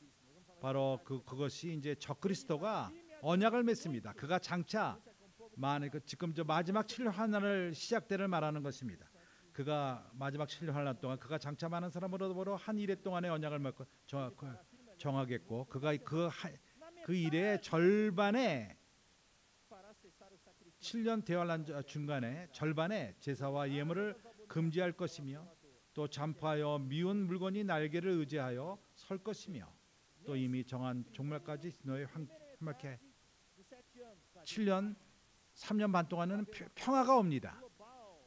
바로 그것이 이제 적그리스도가 언약을 맺습니다. 그가 장차 지금 저 마지막 7년 환난을 시작되를 말하는 것입니다. 그가 마지막 7년 환난 동안 그가 장차 많은 사람으로 한 일해 동안의 언약을 맺고 정하겠고, 그가 그 일의 절반에 7년 대환란 중간에 절반에 제사와 예물을 금지할 것이며, 또 잔파하여 미운 물건이 날개를 의지하여 설 것이며, 또 이미 정한 종말까지 너의 함께 7년 3년 반 동안은 평화가 옵니다.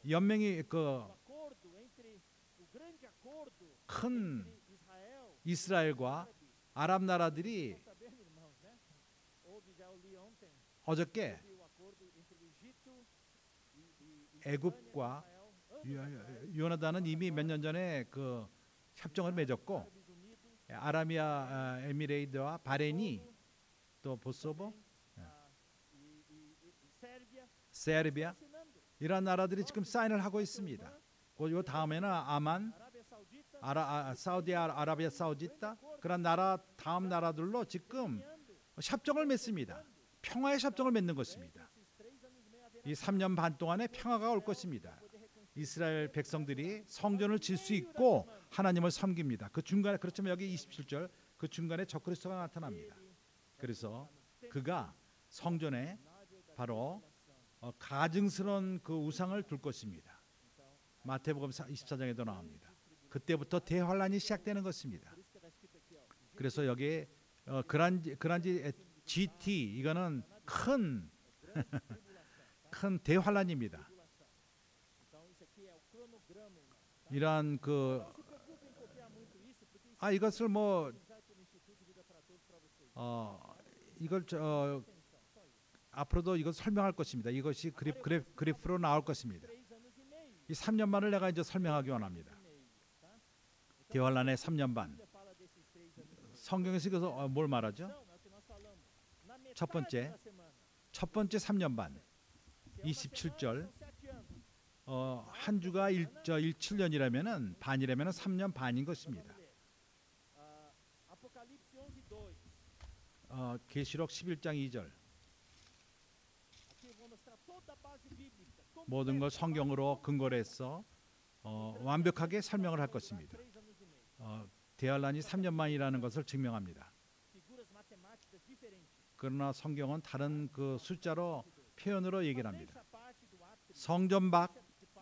연맹이 큰 이스라엘과 아랍 나라들이 어저께 애굽과 요나단은 이미 몇 년 전에 그 협정을 맺었고 아라비아 에미레이트와 바레인이 또 보스오보, 세르비아 이런 나라들이 지금 사인을 하고 있습니다. 그 다음에는 아만, 아라비아 사우디타 그런 나라 다음 나라들로 지금 협정을 맺습니다. 평화의 협정을 맺는 것입니다. 이 3년 반 동안에 평화가 올 것입니다. 이스라엘 백성들이 성전을 질 수 있고 하나님을 섬깁니다. 그 중간에 그렇지만 여기 27절 그 중간에 적그리스도가 나타납니다. 그래서 그가 성전에 바로 가증스러운 그 우상을 둘 것입니다. 마태복음 24장에도 나옵니다. 그때부터 대환란이 시작되는 것입니다. 그래서 여기에 그란지 GT 이거는 큰 큰 대환란입니다. 이러한 이것을 이걸 앞으로도 이걸 설명할 것입니다. 이것이 그래프로 나올 것입니다. 이 3년 반을 내가 이제 설명하기 원합니다. 대환란의 3년 반. 성경에서 이것을 뭘 말하죠? 첫 번째 3년 반. 27절. 한 주가 7년이라면은 반이라면은 3년 반인 것입니다. 계시록 11장 2절. 모든 걸 성경으로 근거로 해서 완벽하게 설명을 할 것입니다. 대환란이 3년 만이라는 것을 증명합니다. 그러나 성경은 다른 그 숫자로 표현으로 얘기를 합니다. 성전 밖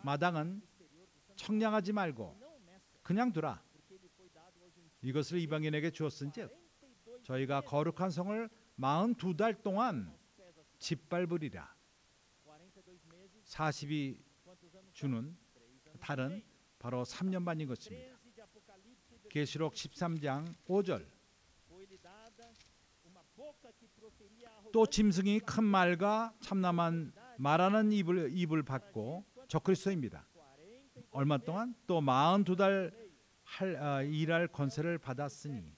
마당은 청량하지 말고 그냥 두라. 이것을 이방인에게 주었은즉 저희가 거룩한 성을 42달 동안 짓밟으리라. 42주는 달은 바로 3년 반인 것입니다. 계시록 13장 5절. 또 짐승이 큰 말과 참남한 말하는 입을 받고 적그리스도입니다. 얼마 동안? 또 42달 일할 권세를 받았으니.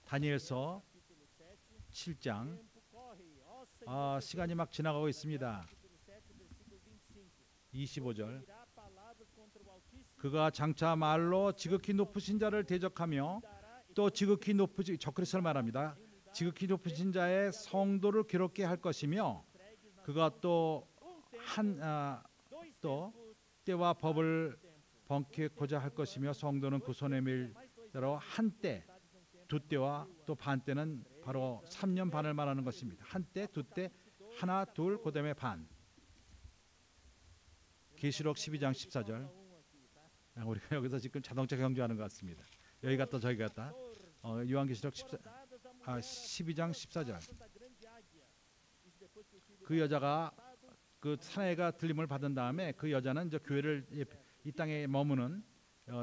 다니엘서 7장. 시간이 막 지나가고 있습니다. 25절. 그가 장차 말로 지극히 높으신 자를 대적하며 또 지극히 높으신 적그리스도를 말합니다. 지극히 높으신 자의 성도를 괴롭게 할 것이며 그가 또 때와 법을 범케고자 할 것이며 성도는 그 손에 밀 대로 한때, 두 때와 또 반 때는 바로 3년 반을 말하는 것입니다. 한때, 두 때, 하나, 둘, 그다음에 반. 계시록 12장 14절. 우리가 여기서 지금 자동차 경주하는 것 같습니다. 여기 갔다 저기 갔다. 요한계시록 12장 14절. 그 여자가 그 사내가 들림을 받은 다음에 그 여자는 이제 교회를 이 땅에 머무는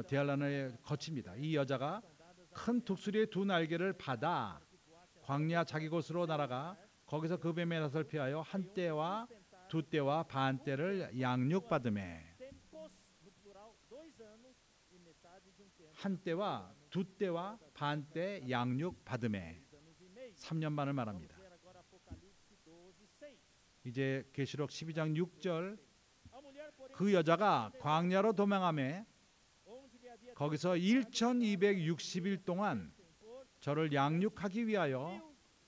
대환란을 거칩니다. 이 여자가 큰 독수리의 두 날개를 받아 광야 자기 곳으로 날아가 거기서 그 뱀의 낯을 피하여 한 때와 두 때와 반 때를 양육받으매. 한 때와 두 때와 반 때 양육받으매. 3년 반을 말합니다. 이제 계시록 12장 6절. 그 여자가 광야로 도망하매 거기서 1260일 동안 저를 양육하기 위하여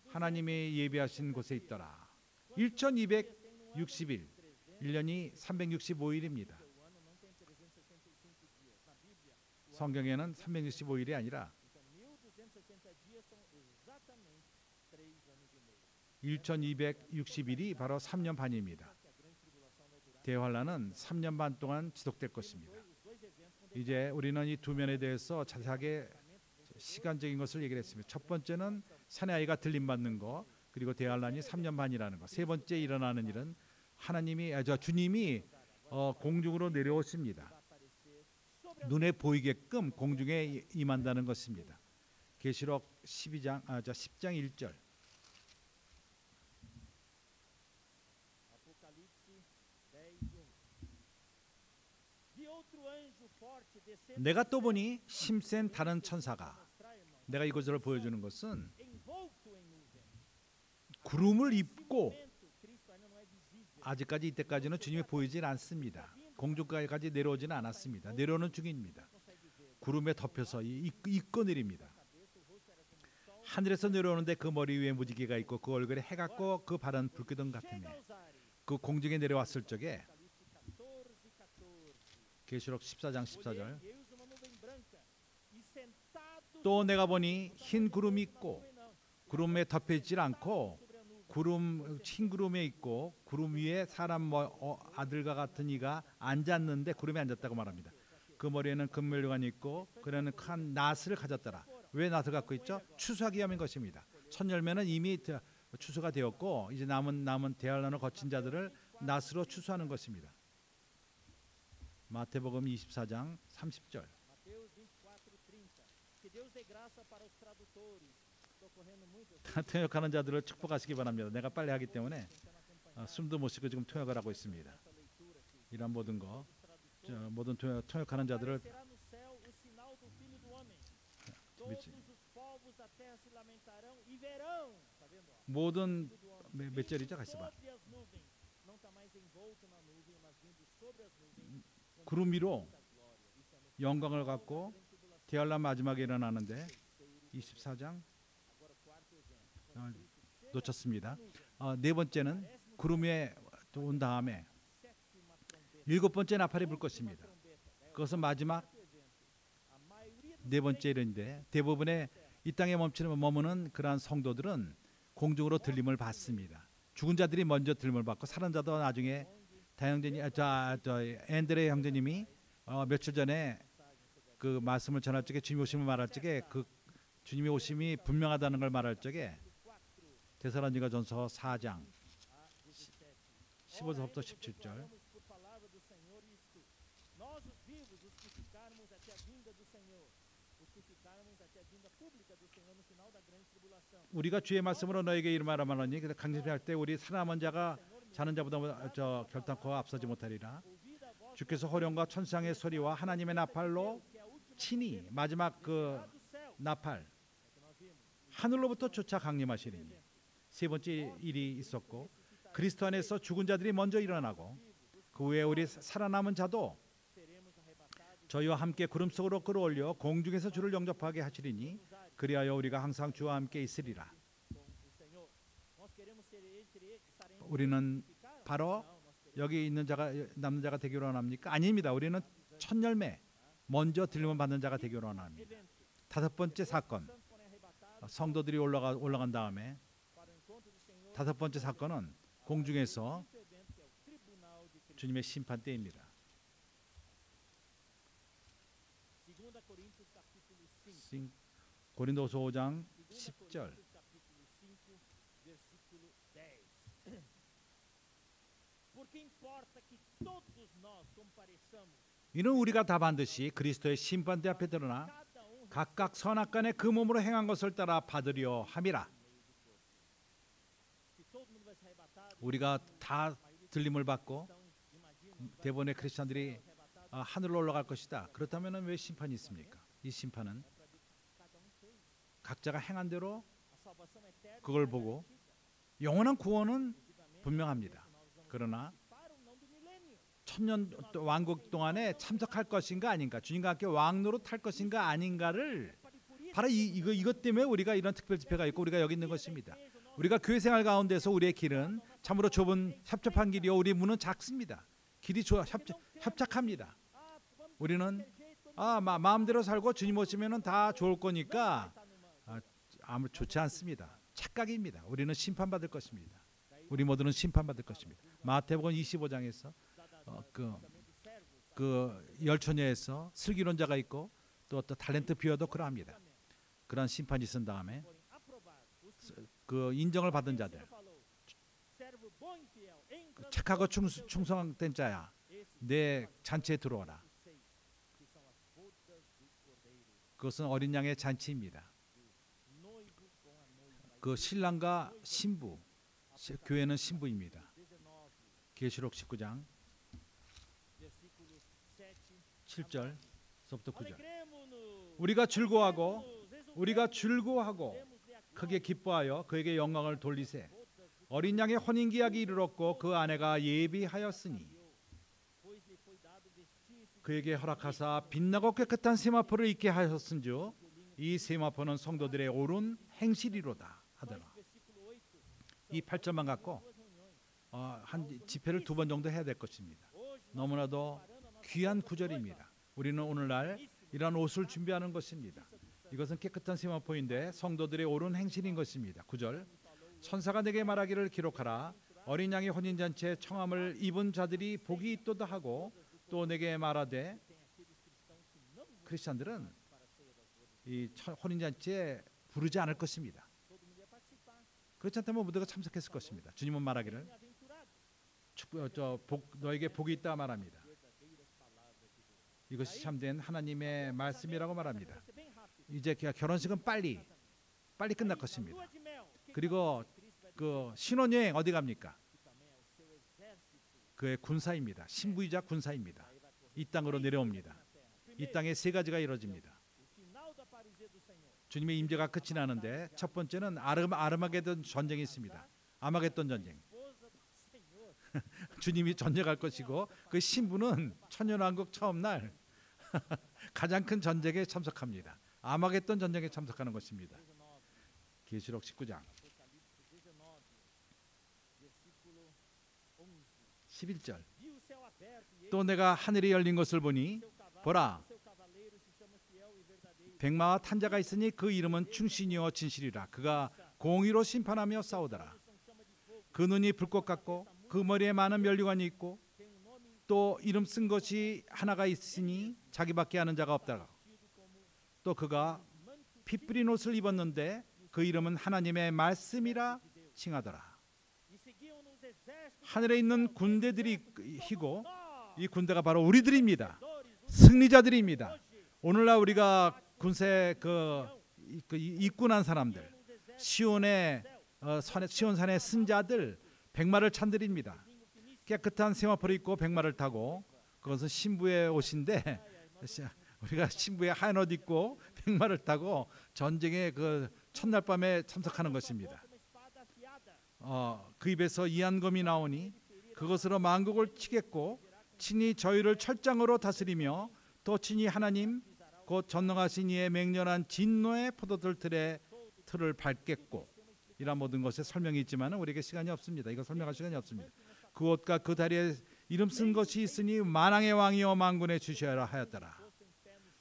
하나님이 예비하신 곳에 있더라. 1260일. 1년이 365일입니다. 성경에는 365일이 아니라 1260일이 바로 3년 반입니다. 대환란은 3년 반 동안 지속될 것입니다. 이제 우리는 이 두 면에 대해서 자세하게 시간적인 것을 얘기를 했습니다. 첫 번째는 사내아이가 들림받는 거, 그리고 대환란이 3년 반이라는 거. 세 번째 일어나는 일은 주님이 공중으로 내려오십니다. 눈에 보이게끔 공중에 임한다는 것입니다. 계시록 10장 1절. 내가 또 보니 힘센 다른 천사가, 내가 이것을 보여주는 것은 구름을 입고, 아직까지 이때까지는 주님이 보이질 않습니다. 공중까지 내려오지는 않았습니다. 내려오는 중입니다. 구름에 덮여서 입고 내립니다. 하늘에서 내려오는데 그 머리 위에 무지개가 있고 그 얼굴에 해 같고 그 발은 불기둥 같으며, 그 공중에 내려왔을 적에, 계시록 14장 14절, 또 내가 보니 흰 구름이 있고 구름에 덮여있질 않고 흰 구름에 있고 구름 위에 사람 아들과 같은 이가 앉았는데, 구름에 앉았다고 말합니다. 그 머리에는 금멜관이 있고 그는 큰 낫을 가졌더라. 왜 낫을 갖고 있죠? 추수하기 위함인 것입니다. 첫 열매는 이미 추수가 되었고 이제 남은 대환란을 거친 자들을 낫으로 추수하는 것입니다. 마태복음 24장 30절. 통역하는 자들을 축복하시기 바랍니다. 내가 빨리 하기 때문에 숨도 못 쉬고 지금 통역을 하고 있습니다. 이런 모든 통역하는 자들을 모든 몇 절이죠? 같이 봐. 구름 위로 영광을 갖고 대환란 마지막에 일어나는데, 24장 놓쳤습니다. 네 번째는 구름 위에 온 다음에 일곱 번째 나팔이 불 것입니다. 그것은 마지막 네 번째 일인데, 대부분의 이 땅에 머무는 그러한 성도들은 공중으로 들림을 받습니다. 죽은 자들이 먼저 들림을 받고 살은 자도 나중에, 앤드레 형제님이 며칠 전에 그 말씀을 전할 적에, 주님 오심을 말할 적에, 그 주님의 오심이 분명하다는 걸 말할 적에 데살로니가전서 4장 15절부터 17절. 우리가 주의 말씀으로 너에게 이르마라 말하니 강림할 때 우리 살아남은 자가 자는 자보다 결단코 앞서지 못하리라. 주께서 호령과 천상의 소리와 하나님의 나팔로 친히, 마지막 그 나팔, 하늘로부터 쫓아 강림하시리니. 세 번째 일이 있었고, 그리스도 안에서 죽은 자들이 먼저 일어나고 그 후에 우리 살아남은 자도 저희와 함께 구름 속으로 끌어올려 공중에서 주를 영접하게 하시리니, 그리하여 우리가 항상 주와 함께 있으리라. 우리는 바로 여기 있는 자가, 남는 자가 되기로 원합니까? 아닙니다. 우리는 첫 열매, 먼저 들림을 받는 자가 되기로 원합니다. 다섯 번째 사건, 성도들이 올라간 다음에 다섯 번째 사건은 공중에서 주님의 심판 때입니다. 고린도서 5장 10절. 이는 우리가 다 반드시 그리스도의 심판대 앞에 드러나 각각 선악간에 그 몸으로 행한 것을 따라 받으려 함이라. 우리가 다 들림을 받고 대부분의 크리스천들이 하늘로 올라갈 것이다. 그렇다면 왜 심판이 있습니까? 이 심판은 각자가 행한 대로 그걸 보고, 영원한 구원은 분명합니다. 그러나 천년 왕국 동안에 참석할 것인가 아닌가, 주님과 함께 왕노로 탈 것인가 아닌가를, 바로 이것 때문에 우리가 이런 특별 집회가 있고 우리가 여기 있는 것입니다. 우리가 교회 생활 가운데서 우리의 길은 참으로 좁은 협잡한 길이요, 우리의 문은 작습니다. 길이 협착합니다. 우리는 마음대로 살고 주님 오시면은 다 좋을 거니까 아무 좋지 않습니다. 착각입니다. 우리는 심판받을 것입니다. 우리 모두는 심판받을 것입니다. 마태복음 25장에서 그 열처녀에서 슬기론자가 있고 또 탤런트 비어도 그러합니다. 그런 심판이 있은 다음에 그 인정을 받은 자들, 착하고 충성된 자야, 내 잔치에 들어오라. 그것은 어린 양의 잔치입니다. 그 신랑과 신부, 교회는 신부입니다. 계시록 19장 7절. 4절부터 9절. 우리가 즐거워하고 크게 기뻐하여 그에게 영광을 돌리세. 어린 양의 혼인기약이 이르렀고 그 아내가 예비하였으니 그에게 허락하사 빛나고 깨끗한 세마포를 입게 하셨은즉 이 세마포는 성도들의 옳은 행실이로다 하더라. 이 8절만 갖고 한 집회를 2번 정도 해야 될 것입니다. 너무나도 귀한 구절입니다. 우리는 오늘날 이러한 옷을 준비하는 것입니다. 이것은 깨끗한 세마포인데 성도들의 옳은 행실인 것입니다. 9절. 천사가 내게 말하기를 기록하라. 어린 양의 혼인잔치에 청함을 입은 자들이 복이 있도다 하고 또 내게 말하되, 크리스찬들은 이 혼인잔치에 부르지 않을 것입니다. 그렇지 않다면 모두가 참석했을 것입니다. 주님은 말하기를 너에게 복이 있다 말합니다. 이것이 참된 하나님의 말씀이라고 말합니다. 이제 결혼식은 빨리 끝날 것입니다. 그리고 그 신혼여행 어디 갑니까? 그의 군사입니다. 신부이자 군사입니다. 이 땅으로 내려옵니다. 이 땅에 3가지가 이루어집니다. 주님의 임재가 끝이 나는데 첫 번째는 아르마게돈 전쟁이 있습니다. 아마겟돈 전쟁. 주님이 전쟁할 것이고 그 신부는 천년왕국 처음 날 가장 큰 전쟁에 참석합니다. 아마겟돈 전쟁에 참석하는 것입니다. 계시록 19장 11절. 또 내가 하늘이 열린 것을 보니 보라, 백마와 탄 자가 있으니 그 이름은 충신이요 진실이라. 그가 공의로 심판하며 싸우더라. 그 눈이 불꽃 같고 그 머리에 많은 면류관이 있고 또 이름 쓴 것이 하나가 있으니 자기밖에 아는 자가 없더라. 또 그가 피 뿌린 옷을 입었는데 그 이름은 하나님의 말씀이라 칭하더라. 하늘에 있는 군대들이 희고 이 군대가 바로 우리들입니다. 승리자들입니다. 오늘날 우리가 군세 입군한 사람들, 시온산의 승자들, 백마를 찬들입니다. 깨끗한 세마포를 입고 백마를 타고, 그것은 신부의 옷인데 우리가 신부의 하얀 옷 입고 백마를 타고 전쟁의 그 첫날 밤에 참석하는 것입니다. 그 입에서 이한검이 나오니 그것으로 만국을 치겠고 친히 저희를 철장으로 다스리며 또 친히 하나님 곧 전능하신 이의 맹렬한 진노의 포도들 틀을 밟겠고, 이런 모든 것에 설명이 있지만 우리에게 시간이 없습니다. 이거 설명할 시간이 없습니다. 그 옷과 그 다리에 이름 쓴 것이 있으니 만왕의 왕이여 만군의 주시하라 하였더라.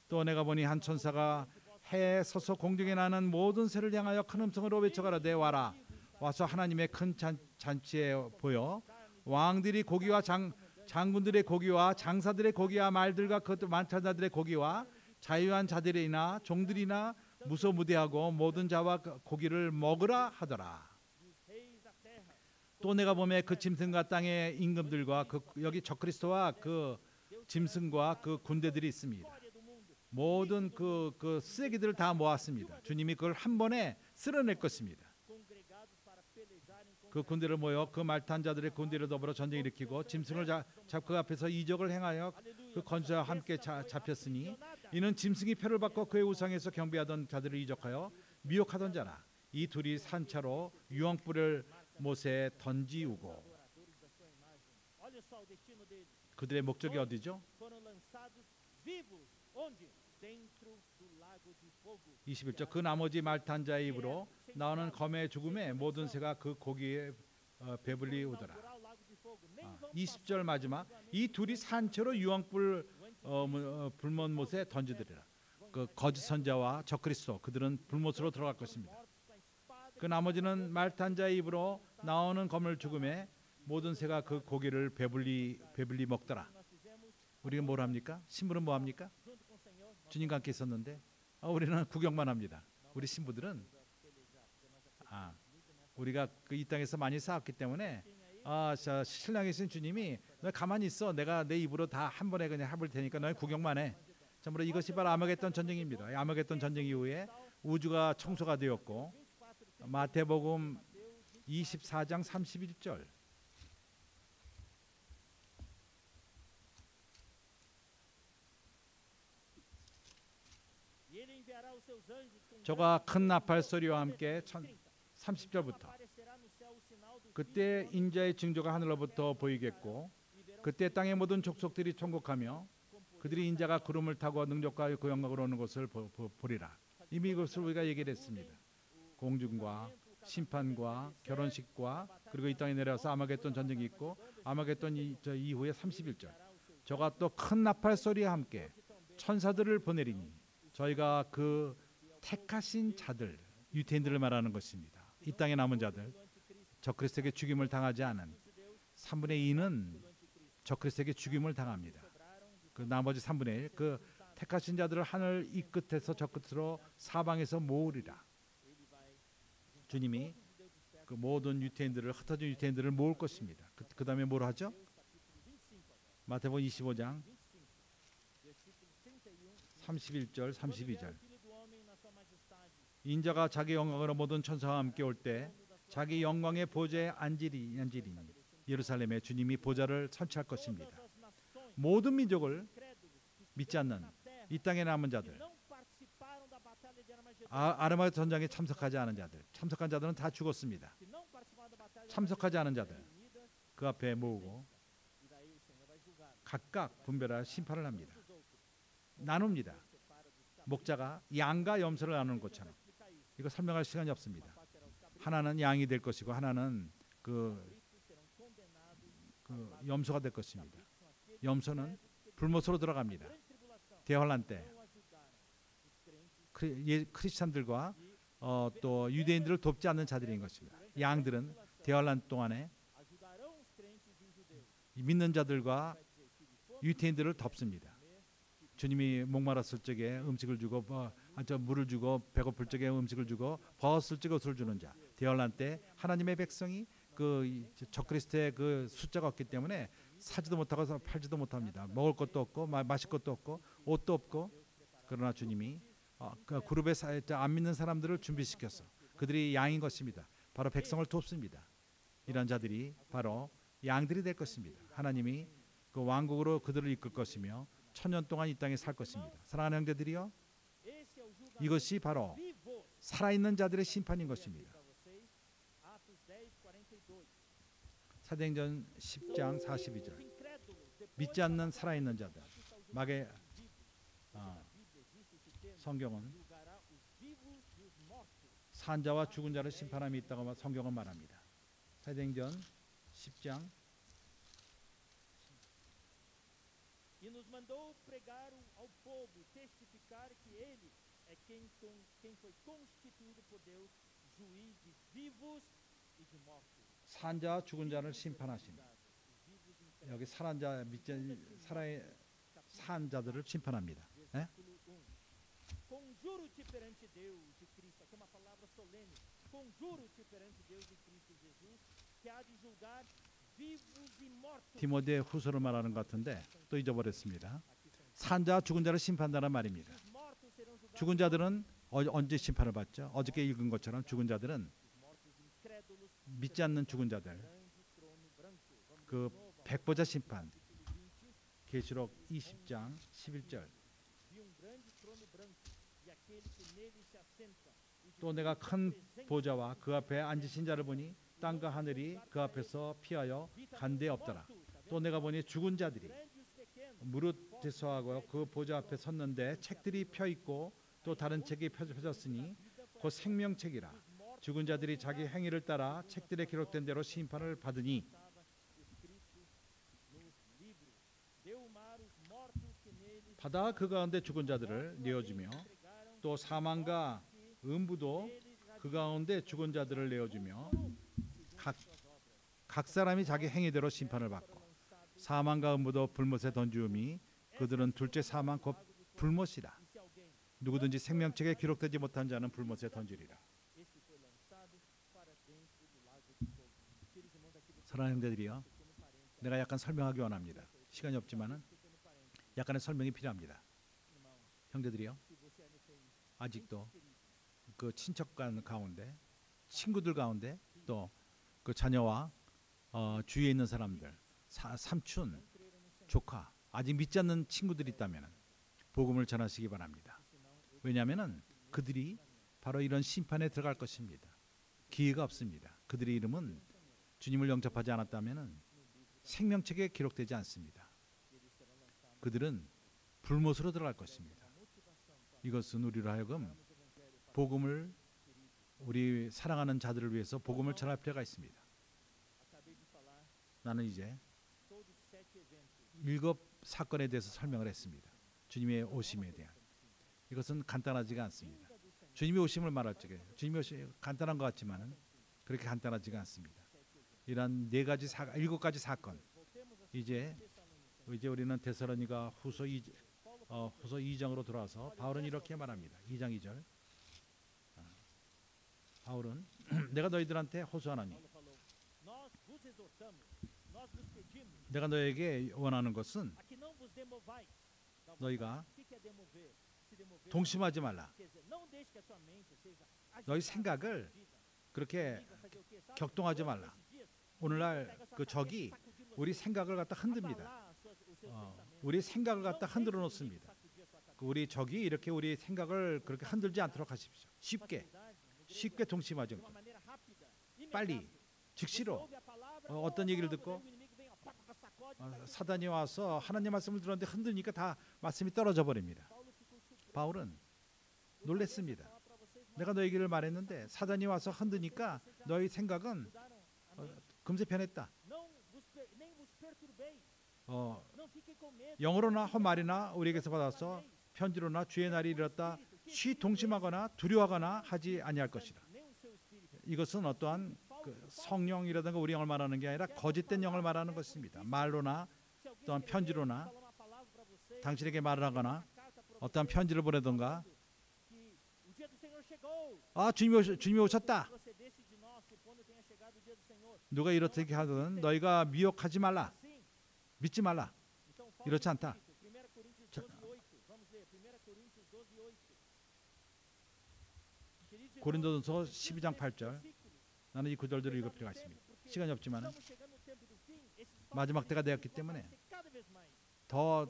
또 내가 보니 한 천사가 해에 서서 공중에 나는 모든 새를 향하여 큰 음성으로 외쳐가라되 와라. 와서 하나님의 큰 잔치에 보여 왕들이 고기와 장군들의 고기와 장사들의 고기와 말들과 그것도 만찬자들의 고기와 자유한 자들이나 종들이나 무소무대하고 모든 자와 고기를 먹으라 하더라. 또 내가 보매 그 짐승과 땅의 임금들과 여기 적그리스도와 그 짐승과 그 군대들이 있습니다. 모든 그 쓰레기들을 다 모았습니다. 주님이 그걸 한 번에 쓸어낼 것입니다. 그 군대를 모여 그 말탄 자들의 군대를 더불어 전쟁 일으키고 짐승을 잡고 그 앞에서 이적을 행하여 그 건수와 함께 잡혔으니 이는 짐승이 표를 받고 그의 우상에서 경배하던 자들을 이적하여 미혹하던 자라. 이 둘이 산차로 유황불을 못에 던지우고. 그들의 목적이 어디죠? 21절. 그 나머지 말탄 자의 입으로 나오는 검의 죽음에 모든 새가 그 고기에 배불리 오더라. 20절 마지막. 이 둘이 산채로 유황불 불못 못에 던지더라. 그 거짓 선자와 적그리스도, 그들은 불못으로 들어갈 것입니다. 그 나머지는 말탄 자의 입으로 나오는 검을 죽음에 모든 새가 그 고기를 배불리 먹더라. 우리가 뭘 합니까? 신부는 뭐 합니까? 주님과 함께 있었는데 우리는 구경만 합니다. 우리 신부들은 우리가 이 땅에서 많이 싸웠기 때문에 신랑이신 주님이 너 가만히 있어, 내가 내 입으로 다 한 번에 그냥 해볼 테니까 너희 구경만 해. 참으로 이것이 바로 아마겟돈 전쟁입니다. 아마겟돈 전쟁 이후에 우주가 청소가 되었고, 마태복음 24장 31절. 저가 큰 나팔 소리와 함께 30절부터 그때 인자의 징조가 하늘로부터 보이겠고 그때 땅의 모든 족속들이 천국하며 그들이 인자가 구름을 타고 능력과 그 영광으로 오는 것을 보리라. 이미 이것을 우리가 얘기를 했습니다. 공중과 심판과 결혼식과 그리고 이 땅에 내려와서 아마겟돈 전쟁이 있고 아마겟돈 이후에 31절 저가 또 큰 나팔 소리와 함께 천사들을 보내리니 저희가 그 택하신 자들 유태인들을 말하는 것입니다. 이 땅에 남은 자들 적그리스도에게 죽임을 당하지 않은 3분의 2는 적그리스도에게 죽임을 당합니다. 그 나머지 3분의 1 그 택하신 자들을 하늘 이 끝에서 저 끝으로 사방에서 모으리라. 주님이 그 모든 유태인들을 흩어진 유태인들을 모을 것입니다. 그 다음에 뭘 하죠? 마태복음 25장 31절 32절 인자가 자기 영광으로 모든 천사와 함께 올 때 자기 영광의 보좌에 앉으리니 예루살렘에 주님이 보좌를 설치할 것입니다. 모든 민족을 믿지 않는 이 땅에 남은 자들 아르마게돈 전장에 참석하지 않은 자들 참석한 자들은 다 죽었습니다. 참석하지 않은 자들 그 앞에 모으고 각각 분별하여 심판을 합니다. 나눕니다. 목자가 양과 염소를 나누는 것처럼 이거 설명할 시간이 없습니다. 하나는 양이 될 것이고 하나는 그 염소가 될 것입니다. 염소는 불못으로 들어갑니다. 대환란 때 크리스찬들과 또 유대인들을 돕지 않는 자들인 것입니다. 양들은 대환란 동안에 믿는 자들과 유태인들을 덮습니다. 주님이 목마랐을 적에 음식을 주고 물을 주고 배고플 적에 음식을 주고 벗었을 적에 옷을 주는 자. 대환란 때 하나님의 백성이 그 적그리스도의 그 숫자가 없기 때문에 사지도 못하고 팔지도 못합니다. 먹을 것도 없고 마실 것도 없고 옷도 없고 그러나 주님이 그 그룹에 안 믿는 사람들을 준비시켰어. 그들이 양인 것입니다. 바로 백성을 돕습니다. 이런 자들이 바로 양들이 될 것입니다. 하나님이 그 왕국으로 그들을 이끌 것이며 천년 동안 이 땅에 살 것입니다. 사랑하는 형제들이여, 이것이 바로 살아있는 자들의 심판인 것입니다. 사도행전 10장 42절 믿지 않는 살아있는 자들 마게 성경은 산자와 죽은 자를 심판함이 있다고 성경은 말합니다. 사도행전 10장 E nos mandou pregar ao povo, testificar que ele é quem foi constituído por Deus, juiz de vivos e de mortos. 산자와 죽은 자를 심판하신 여기 살아난 자 산 자들을 심판합니다. 네? Conjuro-te perante Deus e Cristo, aqui é uma palavra solene. Conjuro-te perante Deus e Cristo Jesus, que há de julgar vivos e mortos. 디모데 후서를 말하는 것 같은데 또 잊어버렸습니다. 산자와 죽은 자를 심판한다는 말입니다. 죽은 자들은 언제 심판을 받죠? 어저께 읽은 것처럼 죽은 자들은 믿지 않는 죽은 자들 그 백보자 심판 계시록 20장 11절 또 내가 큰 보좌와 그 앞에 앉으신 자를 보니 땅과 하늘이 그 앞에서 피하여 간 데 없더라. 또 내가 보니 죽은 자들이 무릇 대소하고 그 보좌 앞에 섰는데 책들이 펴 있고 또 다른 책이 펴졌으니 곧 생명책이라. 죽은 자들이 자기 행위를 따라 책들에 기록된 대로 심판을 받으니 바다 그 가운데 죽은 자들을 내어주며 또 사망과 음부도 그 가운데 죽은 자들을 내어주며 각 사람이 자기 행위대로 심판을 받고 사망과 음부도 불못에 던지음이 그들은 둘째 사망 곧 불못이라. 누구든지 생명책에 기록되지 못한 자는 불못에 던지리라. 사랑하는 형제들이요, 내가 약간 설명하기 원합니다. 시간이 없지만은 약간의 설명이 필요합니다. 형제들이요, 아직도 그 친척 가운데, 친구들 가운데, 또 그 자녀와 주위에 있는 사람들, 삼촌, 조카, 아직 믿지 않는 친구들이 있다면 복음을 전하시기 바랍니다. 왜냐하면은 그들이 바로 이런 심판에 들어갈 것입니다. 기회가 없습니다. 그들의 이름은 주님을 영접하지 않았다면 생명책에 기록되지 않습니다. 그들은 불못으로 들어갈 것입니다. 이것은 우리로 하여금 복음을, 우리 사랑하는 자들을 위해서 복음을 전할 필요가 있습니다. 나는 이제 7 사건에 대해서 설명을 했습니다. 주님의 오심에 대한. 이것은 간단하지가 않습니다. 주님의 오심을 말할 적에 주님의 오심이 간단한 것 같지만은 그렇게 간단하지가 않습니다. 이러한 7가지 사건. 이제 우리는 데살로니가 후서 2장으로 돌아와서 바울은 이렇게 말합니다. 2장 2절. 바울은 내가 너희들한테 호소하노니 내가 너에게 원하는 것은 너희가 동심하지 말라. 너희 생각을 그렇게 격동하지 말라. 오늘날 그 적이 우리 생각을 갖다 흔듭니다. 우리 생각을 갖다 흔들어 놓습니다. 우리 적이 이렇게 우리 생각을 그렇게 흔들지 않도록 하십시오. 쉽게 동심하지 않고 빨리 즉시로 어떤 얘기를 듣고 사단이 와서 하나님 말씀을 들었는데 흔드니까 다 말씀이 떨어져 버립니다. 바울은 놀랬습니다. 내가 너에게를 말했는데 사단이 와서 흔드니까 너희 생각은 금세 변했다. 영어로나 헛말이나 우리에게서 받아서 편지로나 주의 날이 이르렀다 쉬 동심하거나 두려워하거나 하지 아니할 것이라. 이것은 어떠한 그 성령이라든가 우리 영을 말하는 게 아니라 거짓된 영을 말하는 것입니다. 말로나 또한 편지로나 당신에게 말을 하거나 어떠한 편지를 보내던가 주님이 오셨다. 누가 이렇게 하든 너희가 미혹하지 말라. 믿지 말라. 이렇지 않다. 고린도전서 12장 8절. 나는 이 구절들을 읽을 필요가 있습니다. 시간이 없지만 마지막 때가 되었기 때문에 더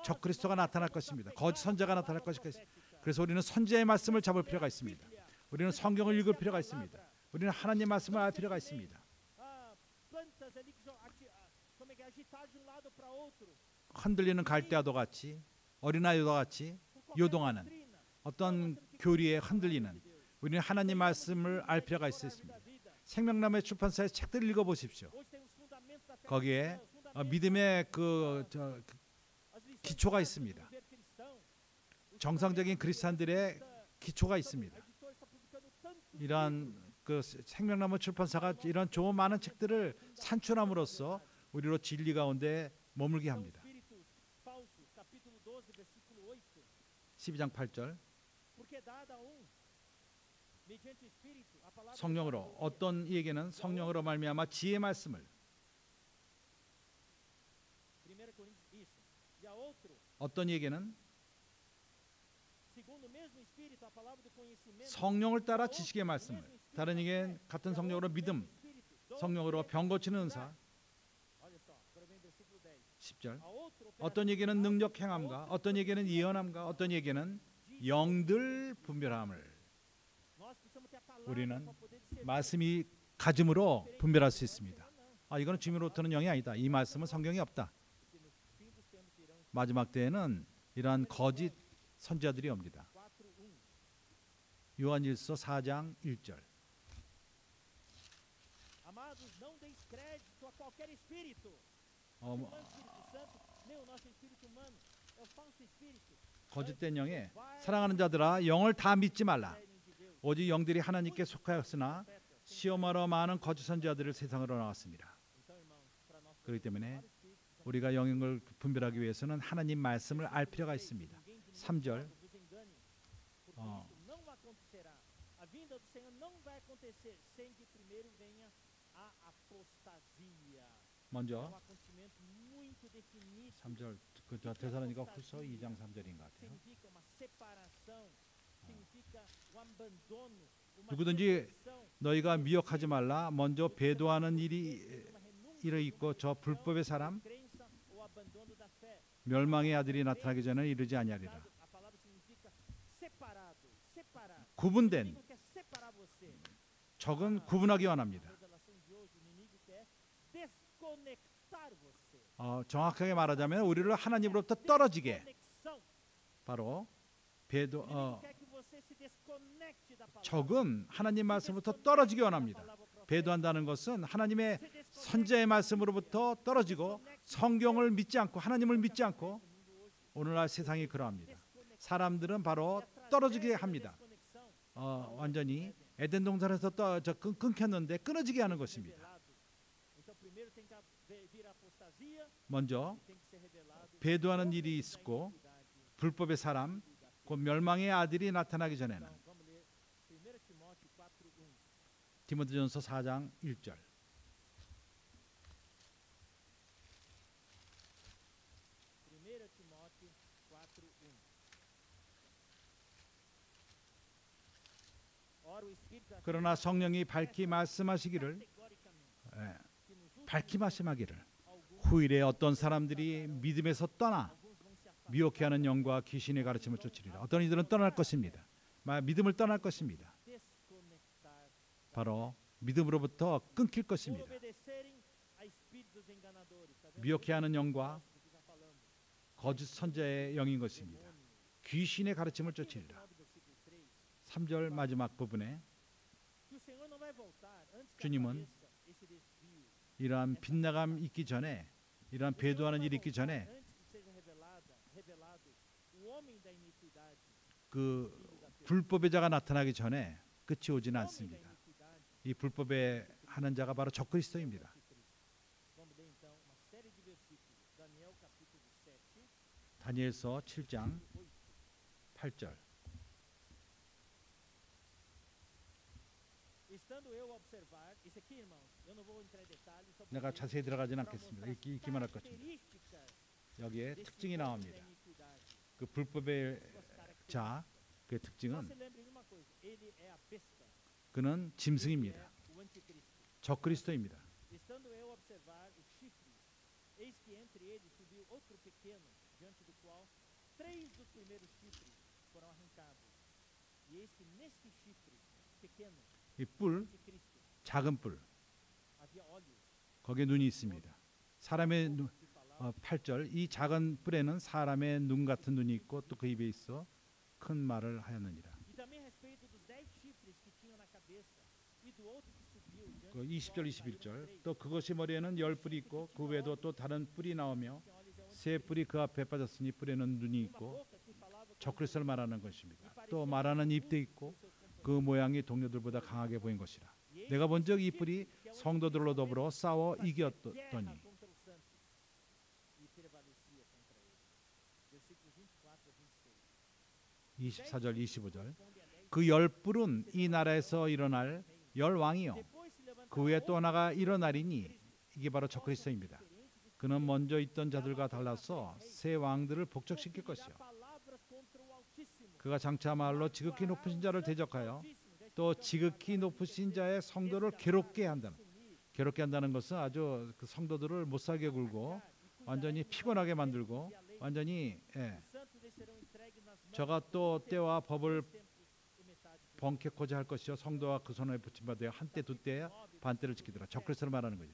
적그리스도가 나타날 것입니다. 거짓 선자가 나타날 것입니다. 그래서 우리는 선지자의 말씀을 잡을 필요가 있습니다. 우리는 성경을 읽을 필요가 있습니다. 우리는 하나님 말씀을 알 필요가 있습니다. 흔들리는 갈대아도 같이 어린아이도 같이 요동하는 어떤 교리에 흔들리는 우리는 하나님 말씀을 알 필요가 있습니다. 생명나무의 출판사의 책들을 읽어보십시오. 거기에 믿음의 기초가 있습니다. 정상적인 그리스도인들의 기초가 있습니다. 이러한 그 생명나무 출판사가 이런 좋은 많은 책들을 산출함으로써 우리로 진리 가운데 머물게 합니다. 12장 8절. 성령으로 어떤 이에게는 성령으로 말미암아 지혜의 말씀을 어떤 이에게는 성령을 따라 지식의 말씀을 다른 이에게는 같은 성령으로 믿음 성령으로 병 고치는 은사 10절 어떤 이에게는 능력 행함과 어떤 이에게는 예언함과 어떤 이에게는 영들 분별함을 우리는 말씀이 가짐으로 분별할 수 있습니다. 이거는 주님으로부터는 영이 아니다. 이 말씀은 성경이 없다. 마지막 때에는 이러한 거짓 선지자들이 옵니다. 요한일서 4장 1절. 거짓된 영에 사랑하는 자들아 영을 다 믿지 말라. 오직 영들이 하나님께 속하였으나 시험하러 많은 거짓 선지자들을 세상으로 나왔습니다. 그렇기 때문에 우리가 영을 분별하기 위해서는 하나님 말씀을 알 필요가 있습니다. 3절 먼저 3절 데살로니가 후서 2장 3절인 것 같아요. 누구든지 너희가 미혹하지 말라. 먼저 배도하는 일이 있고 저 불법의 사람 멸망의 아들이 나타나기 전에 이르지 아니하리라. 구분된 inimigo quer separar você. 적은 구분하기 원합니다. Revelação de hoje, o inimigo quer desconectar você. 정확하게 말하자면 우리를 하나님으로부터 떨어지게 Desconexão. 바로 O inimigo quer que você se desconecte da palavra. 적은 하나님 말씀으로부터 떨어지기 원합니다. 배도한다는 것은 하나님의 선지자의 말씀으로부터 떨어지고 성경을 믿지 않고 하나님을 믿지 않고 오늘날 세상이 그러합니다. 사람들은 바로 떨어지게 합니다. 완전히 에덴 동산에서 끊겼는데 끊어지게 하는 것입니다. Então primeiro tem que vir a apostasia, 먼저 tem que ser revelado 배도하는 일이 있었고 불법의 사람 곧 멸망의 아들이 나타나기 전에는 Então, vamos ler 1 Timóteo 4:1. 디모데전서 4장 1절 1 Timóteo 4:1. Ora o Espírito afirma 그러나 성령이 밝히 말씀하시기를 categoricamente que nos últimos 밝히 말씀하기를 alguns 후일에 어떤 사람들이 믿음에서 떠나 vão se afastar. 미혹해하는 영과 귀신의 가르침을 쫓으리라. 어떤 이들은 떠날 것입니다. 믿음을 떠날 것입니다. Desconectar. 바로 믿음으로부터 끊길 Por 것입니다. obedecerem a espíritos enganadores. Tá vendo? 미혹해하는 영과 Do que já falamos. 거짓 선자의 영인 것입니다. 귀신의 가르침을 No 쫓으리라. final do versículo 3, 3절 마지막 부분에 que o Senhor não vai voltar antes que 주님은 apareça esse desvio. 이러한 빗나감 있기 전에 이러한 O Senhor não 배도하는 vai 일이 있기 voltar 전에 antes que seja revelado o homem da iniquidade, 그 filho da perdição. 불법의 자가 나타나기 전에 끝이 오지는 O homem da 않습니다. iniquidade 이 불법의 하는 자가 바로 적그리스도입니다. Vamos ler então uma série de versículos. Daniel capítulo 7, 다니엘서 7장 8. 8절 Estando eu a observar, isso aqui, irmãos, eu não vou entrar em detalhes sobre 내가 isso, 자세히 들어가지는 para 않겠습니다. mostrar 읽기만 할 것입니다. características 여기에 desse 특징이 homem da 나옵니다. iniquidade. 그 불법의 Suas características. 자, 그 Só 특징은 se lembre de uma coisa, ele é a besta, 그는 ele 짐승입니다. é o anticristo. 적그리스도입니다. Estando eu a observar os chifres, eis que entre eles subiu outro pequeno, diante do qual 3 dos primeiros chifres foram arrancados. E eis que neste chifre pequeno, 이 뿔, anticristo, 작은 뿔, havia olhos. 거기에 눈이 있습니다. 사람의 눈, Que falava 8절 이 작은 뿔에는 사람의 눈 같은 눈이 있고 또 그 입에 있어 큰 말을 하였느니라. E também a respeito dos 10 chifres que tinham na cabeça, e do outro que subiu diante 그 do 20절, qual 21절 saíram 또 그것이 머리에는 10뿔이 있고 그 외에도 또 다른 뿔이 나오며 três, tinha olhos, é o 세 뿔이 그 앞에 빠졌으니 뿔에는 눈이 uma 있고 boca que falava com 적그리스도를 말하는 것입니다. e 또 parecia 말하는 muito 입도 있고 com seus companheiros. 그 모양이 동료들보다 강하게 보인 것이라. E eis 내가 que 본 적 이 esse 뿔이 chifre, que é o 성도들로 anticristo, 더불어 싸워 fazia 이겼더니 guerra contra os santos e prevalecia contra eles. Versículos 24 a 26. 24절 25절 Corresponde a 10 그 열 뿔은 이 나라에서 일어날 열 왕이요 Depois se levantará 그 위에 또 outro 하나가 que 일어나리니 이게 바로 적그리스도입니다. diferente dos 그는 먼저 있던 자들과 달라서 새 왕들을 복적시킬 것이요 palavras contra o Altíssimo. 그가 장차 말로 지극히 높으신 자를 대적하여 또 지극히 높으신 자의 성도를 괴롭게 한다는 괴롭게 한다는 것은 아주 그 성도들을 못 살게 굴고 완전히 피곤하게 만들고 완전히 저가 또 때와 법을 번개코자 할 것이요 성도와 그 손에 붙임 받아 한때 두때 반때를 지키더라. 적그리스도를 말하는 거죠.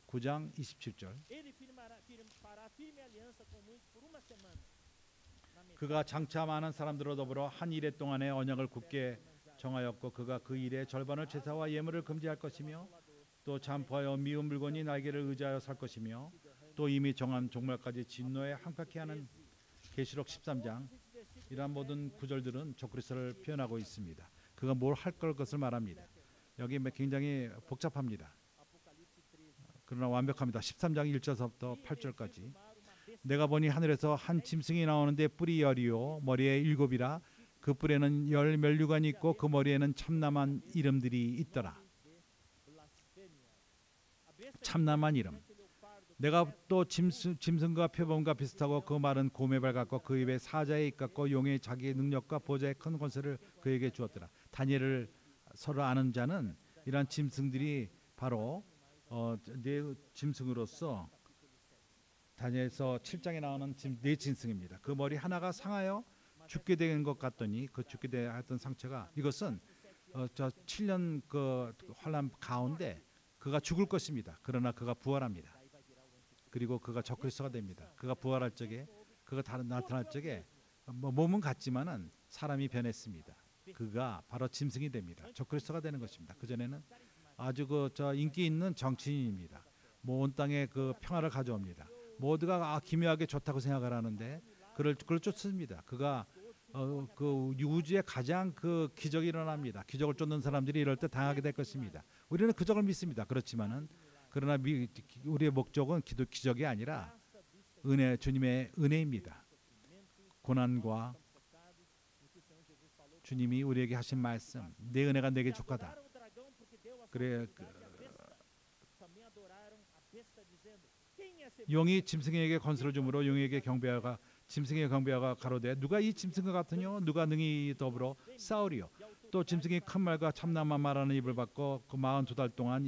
9장 27절 Ele fará firme aliança com muitos por uma semana. Na metade 그가 장차 많은 사람들로 더불어 한 일해 동안의 언약을 굳게 정하였고 그가 그 일의 절반을 제사와 예물을 금지할 것이며 또 잠포하여 미운 물건이 날개를 의지하여 살 것이며 또 이미 정한 종말까지 진노에 항깝게 하는 계시록 13장 이러한 모든 구절들은 적그리스도를 표현하고 있습니다. 그가 뭘 할 것을 말합니다. 여기 굉장히 복잡합니다. Apocalipse 13. 그러나 완벽합니다. 13장 1절부터 8절까지 내가 보니 하늘에서 한 짐승이 나오는데 뿔이 열이요 머리에 7이라 그 뿔에는 10 면류관이 있고 그 머리에는 참남한 이름들이 있더라. 참남한 이름. 내가 또 짐승과 표범과 비슷하고 그 말은 곰의 발 같고 그 입에 사자의 입 같고 용의 자기의 능력과 보좌의 큰 권세를 그에게 주었더라. 다니엘을 서로 아는 자는 이러한 짐승들이 바로 네 짐승으로서 다니엘서 7장에 나오는 네 짐승입니다. 그 머리 하나가 상하여 죽게 된 것 같더니 그 죽게 되었던 상처가 이것은 저 7년 그 환란 가운데 그가 죽을 것입니다. 그러나 그가 부활합니다. 그리고 그가 적그리스도가 됩니다. 그가 부활할 적에 그가 나타날 적에 몸은 같지만은 사람이 변했습니다. 그가 바로 짐승이 됩니다. 적그리스도가 되는 것입니다. 그 전에는 아주 저 인기 있는 정치인입니다. 온 땅에 그 평화를 가져옵니다. 모두가 기묘하게 좋다고 생각을 하는데 그걸 쫓습니다. 그가 그 우주에 가장 그 기적이 일어납니다. 기적을 쫓는 사람들이 이럴 때 당하게 될 것입니다. 우리는 기적을 믿습니다. 그렇지만은 그러나 우리의 목적은 기적이 아니라 주님의 은혜입니다. 고난과 주님이 우리에게 하신 말씀, 내 은혜가 내게 족하다. 그래 용이 짐승에게 권세를 주므로 용에게 경배하가 짐승에게 경배하가 가로되 누가 이 짐승과 같으뇨 누가 능히 더불어 싸우리요. 또 짐승이 큰 말과 참남한 말하는 입을 받고 그 42달 동안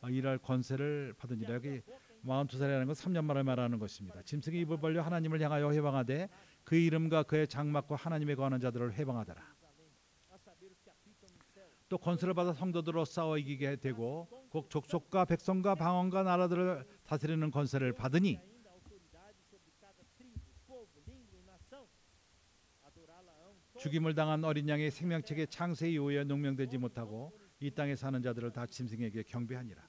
일할 권세를 받으니라. 여기 42살이라는 건 3년 만을 말하는 것입니다. 짐승이 입을 벌려 하나님을 향하여 회방하되 그 이름과 그의 장막과 하나님에 거하는 자들을 회방하더라. 또 권세를 받아 성도들로 싸워 이기게 되고 곧 족속과 백성과 방언과 나라들을 다스리는 권세를 받으니 죽임을 당한 어린 양의 생명책의 창세 이후에 농명되지 못하고 이 땅에 사는 자들을 다 짐승에게 경배하니라.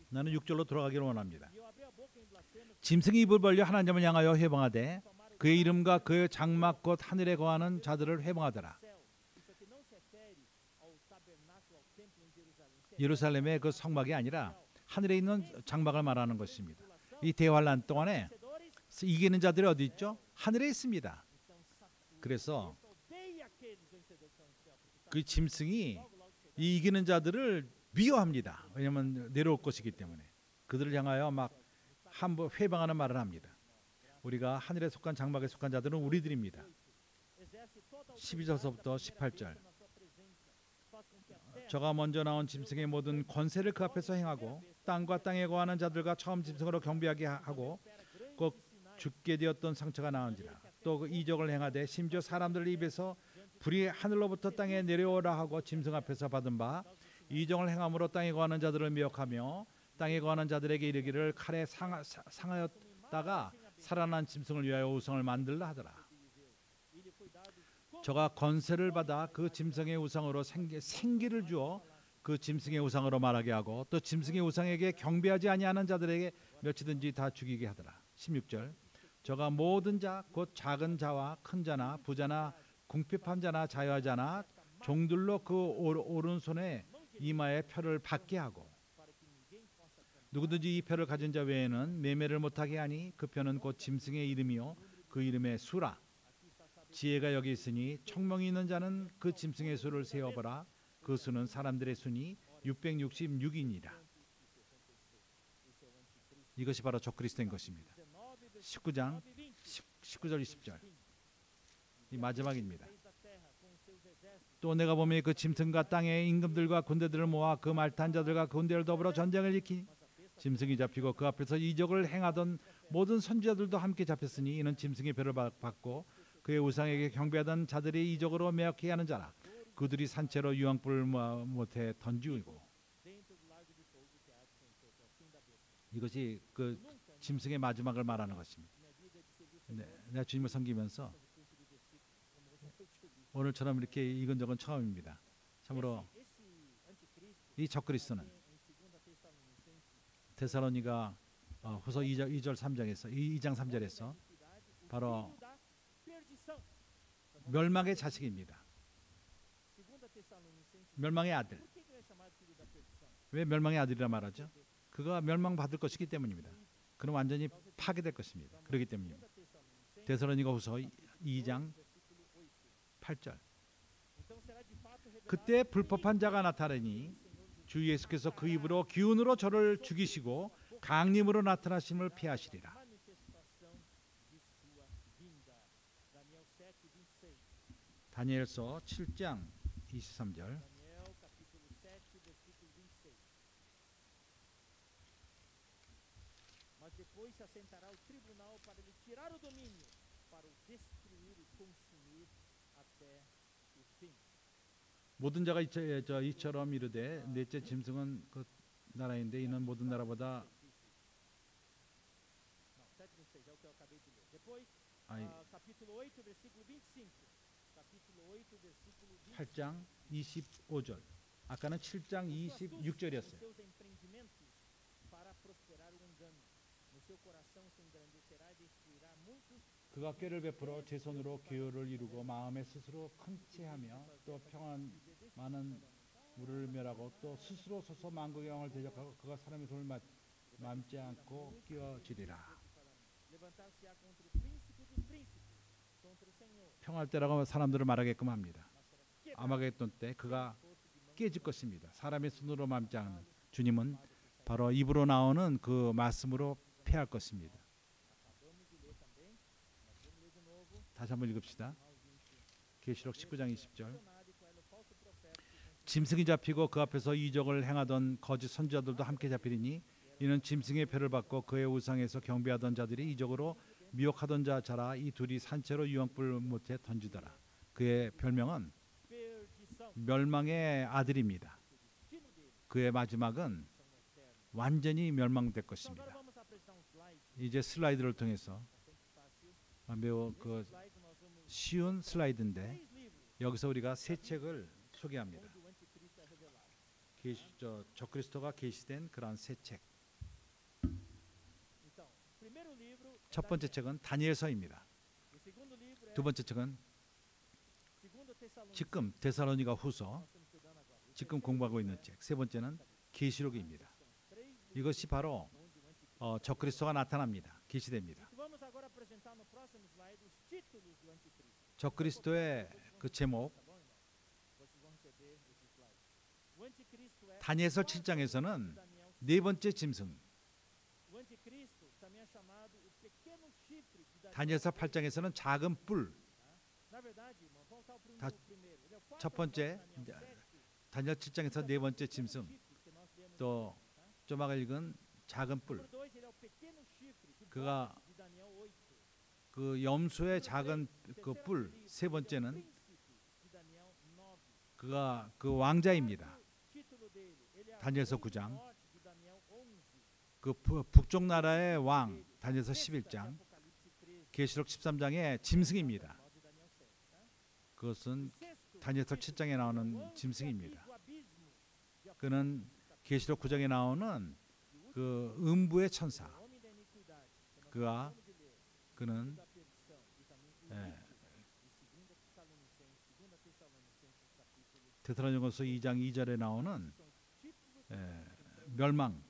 나는 6절로 돌아가기를 원합니다. 짐승이 입을 벌려 하나님을 향하여 회방하되 그의 이름과 그의 장막 곧 하늘에 거하는 자들을 회방하더라. 예루살렘의 그 성막이 아니라 하늘에 있는 장막을 말하는 것입니다. 이 대환란 동안에 이기는 자들이 어디 있죠? 하늘에 있습니다. 그래서 그 짐승이 이 이기는 자들을 미워합니다. 왜냐하면 내려올 것이기 때문에 그들을 향하여 막 함부 회방하는 말을 합니다. 우리가 하늘에 속한 장막에 속한 자들은 우리들입니다. 12절서부터 18절 저가 먼저 나온 짐승의 모든 권세를 그 앞에서 행하고 땅과 땅에 거하는 자들과 처음 짐승으로 경배하게 하고 꼭 죽게 되었던 상처가 나은지라. 또 그 이적을 행하되 심지어 사람들 입에서 불이 하늘로부터 땅에 내려오라 하고 짐승 앞에서 받은 바 이적을 행함으로 땅에 거하는 자들을 미혹하며 땅에 거하는 자들에게 이르기를 칼에 상하였다가 살아난 짐승을 위하여 우상을 만들라 하더라. 저가 권세를 받아 그 짐승의 우상으로 생기를 주어 그 짐승의 우상으로 말하게 하고 또 짐승의 우상에게 경배하지 아니하는 자들에게 몇이든지 다 죽이게 하더라. 16절 저가 모든 자 곧 작은 자와 큰 자나 부자나 궁핍한 자나 자유하자나 종들로 그 오른손에 이마에 표를 받게 하고 누구든지 이 표를 가진 자 외에는 매매를 못하게 하니 그 표는 곧 짐승의 이름이요 그 이름의 수라. 지혜가 여기 있으니 청명이 있는 자는 그 짐승의 수를 세어보라. 그 수는 사람들의 수니 666이니라. 이것이 바로 적그리스도인 것입니다. 19장 19절 20절 이 마지막입니다. 또 내가 보면 그 짐승과 땅의 임금들과 군대들을 모아 그 말탄 자들과 그 군대를 더불어 전쟁을 일으키니 짐승이 잡히고 그 앞에서 이적을 행하던 모든 선지자들도 함께 잡혔으니 이는 짐승의 표를 받고 그의 우상에게 경배하던 자들이 이적으로 매혹케 하는 자라. 그들이 산채로 유황불을 못해 던지고 이것이 그 짐승의 마지막을 말하는 것입니다. 네, 내가 주님을 섬기면서 오늘처럼 이렇게 읽은 적은 처음입니다. 참으로 이 적그리스도는 데살로니가 후서 2절 3장에서 2장 3절에서 바로 멸망의 자식입니다. 멸망의 아들. 왜 멸망의 아들이라 말하죠? 그가 멸망받을 것이기 때문입니다. 그는 완전히 파괴될 것입니다. 그렇기 때문입니다. 데살로니가 후서 2장 8절 그때 불법한 자가 나타나니 주 예수께서 그 입으로 기운으로 저를 죽이시고 강림으로 나타나심을 피하시리라. 다니엘서 7장 23절 depois se assentará o tribunal para lhe tirar o domínio, para o destruir e consumir até o fim. 모든 자가 이처럼 이르되 넷째 짐승은 그 나라인데 이는 모든 나라보다 7:26 é o que eu acabei de ler. Depois, 아니, capítulo 8, versículo 25. Capítulo 8, versículo 25. 8장 25절. 아까는 7장 26절이었어요. Seus empreendimentos para prosperar o engano. No seu coração se engrandecerá e destruirá muitos. 그가 꾀를 베풀어 제 손으로 계율을 이루고 마음에 스스로 큰 체하며 또 평안 많은 물을 멸하고 또 스스로 서서 만국의 왕을 대적하고 그가 사람의 손을 맘지 않고 끼어지리라. Levantar-se-á contra o príncipe dos príncipes, contra o Senhor. 평할 때라고 사람들을 말하게끔 합니다. 아마겟돈 때 그가 깨질 것입니다. 사람의 손으로 맘지 않는 주님은 바로 입으로 나오는 그 말씀으로 패할 것입니다. Acabamos de ler também, mas vamos ler de novo. 다시 한번 읽읍시다. 계시록 19장 20절. Mencionado com ela o falso profeta que continua 짐승이 잡히고 그 앞에서 이적을 행하던 거짓 선지자들도 함께 잡히리니 이는 짐승의 표를 받고 그의 우상에서 경배하던 자들이 이적으로 미혹하던 자라 이 둘이 산채로 유황불 못에 던지더라. 그의 별명은 perdição. 멸망의 아들입니다. O destino dele 그의 마지막은 são eternos. 완전히 멸망될 Então agora 것입니다. vamos apresentar um slide 이제 슬라이드를 통해서 bastante fácil. 매우 Nesse 그 slide nós vamos 쉬운 슬라이드인데 três livros 여기서 우리가 세 책을 소개합니다. onde o anticristo é revelado. 적그리스도가 계시된 그러한 세 책. Então, o primeiro livro é 첫 번째 Daniel. 책은 다니엘서입니다. O segundo livro é 두 번째 책은 2 Tessalonicenses. 지금 데살로니가 후서, Nós estamos estudando agora. O 지금 terceiro 공부하고 livro 있는 é 책. 세 번째는 계시록입니다. São os três livros 이것이 바로 onde o anticristo. 적그리스도가 나타납니다. 계시됩니다. E vamos agora apresentar no próximo slide os títulos do anticristo. 적그리스도의 그 제목 Tá bom, irmão? Vocês vão receber esse slide. O anticristo é 다니엘서 o quarto 7장에서는 Daniel. 네 번째 짐승, O anticristo também é chamado o pequeno chifre de Daniel. 다니엘서 8장에서는 작은 뿔, Na verdade, irmão, vamos voltar ao 다- primeiro. Ele é o quarto 첫 번째, Daniel 7. 다니엘 7장에서 네 번째 짐승, 또 조마가 읽은 작은 뿔, Número 2, ele é o pequeno chifre do 그가 bode de Daniel 8. 그 염소의 작은 그 뿔, 세 번째는 príncipe de Daniel 9. 그가 그 왕자입니다. Título dele, ele é 다니엘서 rei do 9장. norte de Daniel 11. 그 북쪽 나라의 왕, 다니엘서 Besta de 11장, Apocalipse 13. 계시록 13장의 짐승입니다. 9 de Daniel 7, tá? 그것은 Sexto, 다니엘서 título, 7장에 o 나오는 anjo 짐승입니다. do abismo de 그는 Apocalipse, 계시록 9장에 나오는 그 음부의 천사. o homem da iniquidade, que nós 그가 acabamos de ler, 그는 da perdição, e também o 예, ímpio, de 2 Tessalonicenses capítulo 데살로니가서 2장 2절에 나오는 são os títulos 멸망,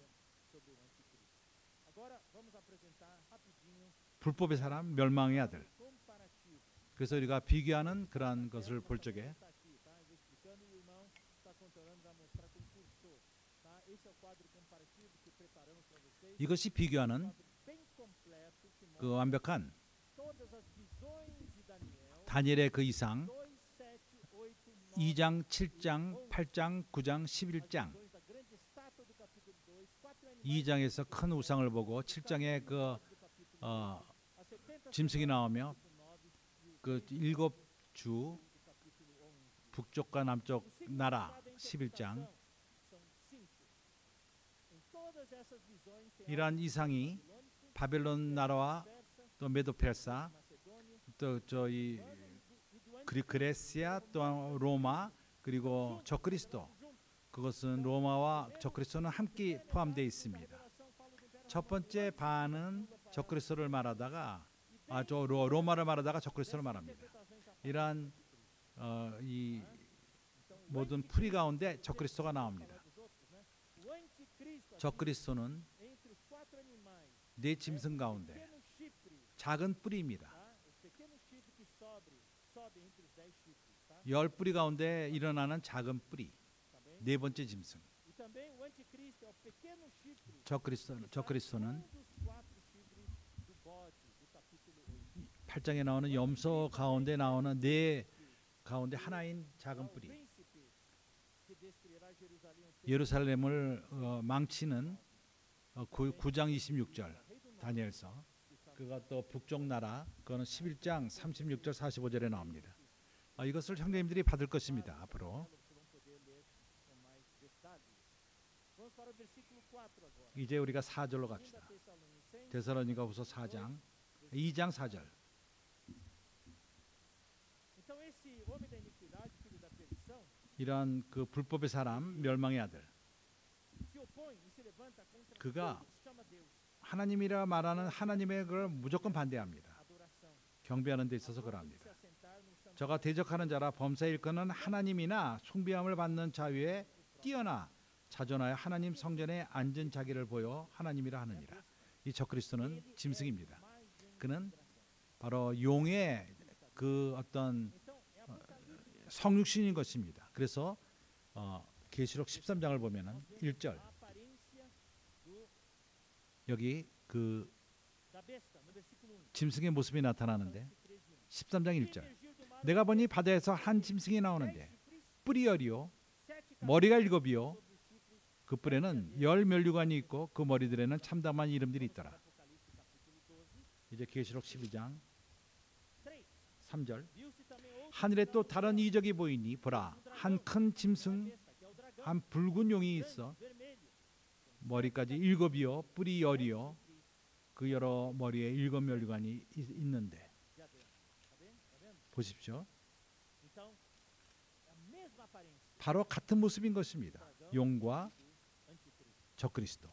sobre o anticristo. Agora vamos apresentar rapidinho 불법의 사람, 멸망의 아들. comparativo. 그래서 우리가 비교하는 그러한 것을 볼 적에 Está aqui, tá? Eu vou explicando e o irmão está controlando, vai mostrar como cursou, tá? Esse é o quadro comparativo que preparamos para vocês. 이것이 비교하는 Quadro bem completo que 그 mostra 완벽한 todas as visões de Daniel. 다니엘의 그 이상 2, 7, 8, 9, 2장, 7장, 8장, 9장, 11장 visões da grande estátua do capítulo 2, 4 animais 2장에서 큰 우상을 보고 7장에 그 do capítulo 2, 어, as 70 짐승이 나오며 capítulo 9 e os 그 일곱 주 do capítulo 11. 북쪽과 남쪽 O 나라 significado da 11장 interpretação são 5. Em todas essas visões tem 이러한 algo 이상이 babilônico, 바벨론 나라와 persa, 또 메도페르사 macedônia, 또 저희 e do 그레시아 또 로마 그리고 적그리스도 그것은 로마와 적그리스도는 함께 포함되어 있습니다. 첫 번째 반은 적그리스도를 말하다가 로마를 말하다가 적그리스도를 말합니다. 이러한 이 모든 풀이 가운데 적그리스도가 나옵니다. O anticristo, 적그리스도는 entre os 4 animais, 네 짐승 가운데 pequeno chifre, 작은 뿔입니다. tá? O pequeno chifre que sobe entre os 10 chifres, tá? 10뿌리 가운데 일어나는 작은 뿌리 Tá bem? 네 번째 짐승. E também o anticristo é o pequeno chifre 적그리스도는 um dos 4 chifres do bode do capítulo 8. 8장에 나오는 염소 가운데 나오는 네 가운데 하나인 작은 O 뿌리. príncipe que destruirá Jerusalém, o 예루살렘을 망치는 9장 26절. 다니엘서. 그가 또 북쪽 나라, 그거는 11장 36절 45절에 나옵니다. 이것을 형제님들이 받을 것입니다. 앞으로. 이제 우리가 4절로 갑시다. 데살로니가후서 4장 2장 4절. 이러한 그 불법의 사람, 멸망의 아들, 그가 하나님이라 말하는 하나님의 걸 무조건 반대합니다. 경배하는 데 있어서 그러합니다. 저가 대적하는 자라 범사 일컫는 하나님이나 숭배함을 받는 자 위에 뛰어나 자존하여 하나님 성전에 앉은 자기를 보여 하나님이라 하느니라. 이 적그리스도는 짐승입니다. 그는 바로 용의 그 어떤 성육신인 것입니다. 그래서 계시록 13장을 보면은 1절 여기 그 짐승의 모습이 나타나는데 13장 1절 내가 보니 바다에서 한 짐승이 나오는데 뿔이 열이요 머리가 7이요 그 뿔에는 10면류관이 있고 그 머리들에는 참담한 이름들이 있더라. 이제 계시록 12장 3절 하늘에 또 다른 이적이 보이니 보라 한 큰 짐승 한 붉은 용이 있어 머리까지 7이요 뿔이 10이요 그 여러 머리에 7면류관이 있는데 보십시오. 바로 같은 모습인 것입니다. 용과 적그리스도.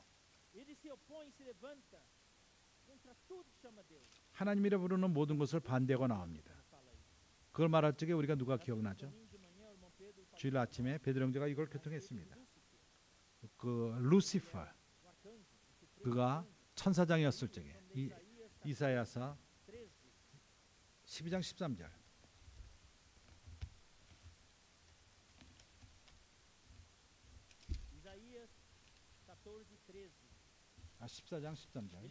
하나님이라 부르는 모든 것을 반대하고 나옵니다. 그걸 말할 적에 우리가 누가 기억나죠? 주일 아침에 베드로 형제가 이걸 교통했습니다. 그 루시퍼 그가 천사장이었을 적에 이사야서 12장 13절 14장 13절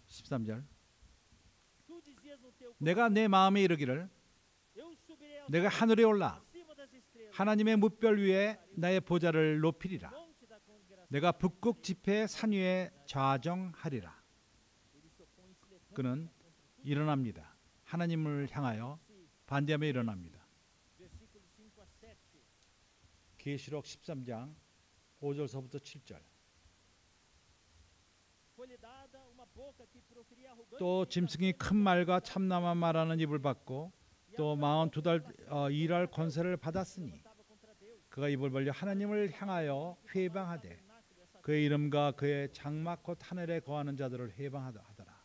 13절 내가 내 마음에 이르기를 내가 하늘에 올라 하나님의 뭇별 위에 나의 보좌를 높이리라. 내가 북극 지폐 산 위에 좌정하리라. 그는 일어납니다. 하나님을 향하여 반대하며 일어납니다. 계시록 13장 5절서부터 7절 또 짐승이 큰 말과 참남한 말하는 입을 받고 또 42달 일할 권세를 받았으니 그가 입을 벌려 하나님을 향하여 회방하되 그의 이름과 그의 장막 곧 하늘에 거하는 자들을 회방하더라.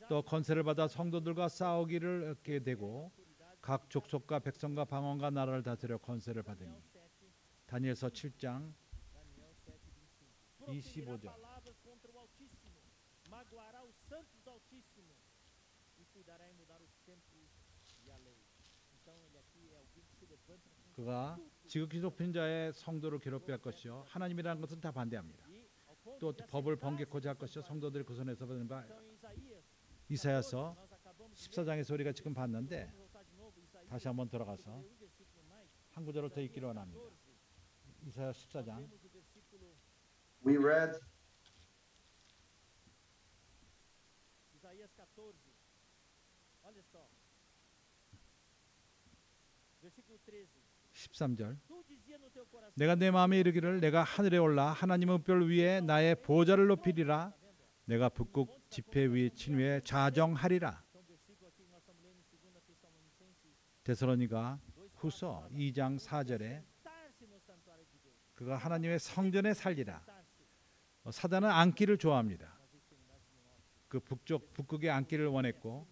또 권세를 받아 성도들과 싸우기를 얻게 되고 각 족속과 백성과 방언과 나라를 다스려 권세를 받으니 다니엘서 7장 25절 그가 지극히 높은 자의 성도를 괴롭게 할 것이요 하나님이라는 것은 다 반대합니다. 또 법을 번개코자 할 것이요 성도들이 그 손에서 받는 바 이사야서 14장에서 우리가 지금 봤는데 다시 한번 돌아가서 한 구절을 더 읽기로 원합니다. 이사야 14장 We read Isaías 14. Olha só. Versículo 13. 13절 내가 내 마음에 이르기를 내가 하늘에 올라 하나님의 별 위에 나의 보좌를 높이리라. 내가 북극 지폐 위에 친 위에 좌정하리라. 데살로니가 후서 2장 4절에 그가 하나님의 성전에 살리라. 사단은 앉기를 좋아합니다. 그 북극에 앉기를 원했고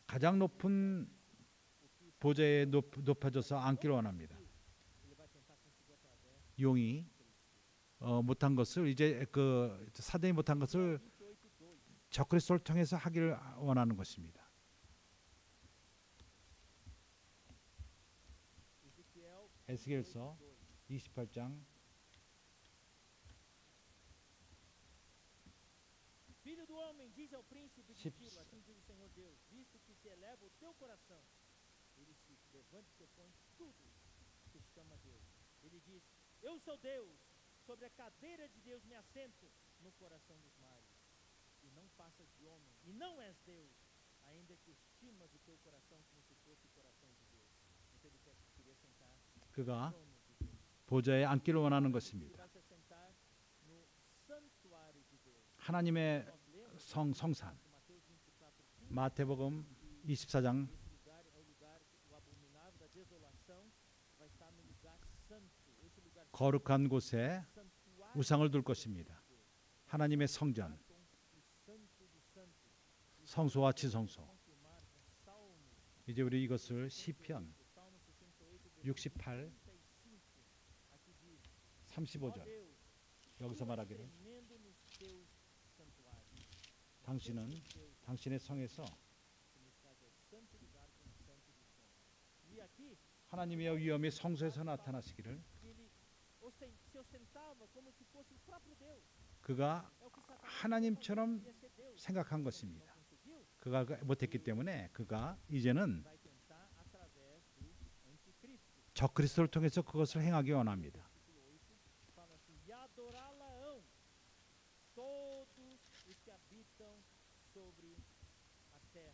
가장 높은 보좌에 높아져서 앉기를 원합니다. 용이 못한 것을 이제 그 사단이 못한 것을 적그리스도를 통해서 하기를 원하는 것입니다. 에스겔서 28장 Filho do homem, diz ao príncipe de Tiro, assim diz o Senhor Deus, visto que se eleva o teu coração, ele se levanta e se opõe tudo que chama Deus. Ele diz, eu sou Deus, sobre a cadeira de Deus me assento no coração dos mares. E não passas de homem, e não és Deus, ainda que estimas o teu coração como se fosse o coração de Deus. Então ele queria sentar no 그가 trono de Deus. 보좌에 앉기를 원하는 것입니다. Para se sentar no santuário de Deus. 하나님의 Nós lemos 성산 Mateus 24:15. 마태복음 24장 Esse lugar é o lugar, o abominável da desolação vai estar no lugar santo. Esse lugar 거룩한 곳에 santuário 우상을 둘 것입니다. 하나님의 성전, com o santo dos santos. 성소와 지성소. Confirmar com Salmo, 이제 우리 이것을 시편 Salmo 68, 68, 35. Aqui diz: Ó 35절 Deus, 여기서 tu és 말하기를 tremendo nos teus santuários. 당신은 당신의 성에서 Que nesse caso é o santo lugar com o santo dos santos. E aqui 하나님의 위엄이 성소에서 나타나시기를 que ele se ostentava como se fosse o próprio Deus. 그가 É o que Satanás 하나님처럼 queria ser Deus. 생각한 것입니다. Não conseguiu? 그가 못했기 때문에 그가 이제는 Vai tentar através do anticristo. 적그리스도를 통해서 그것을 행하기 원합니다. Versículo 8 fala assim: e adorá-la-ão todos os que habitam sobre a terra.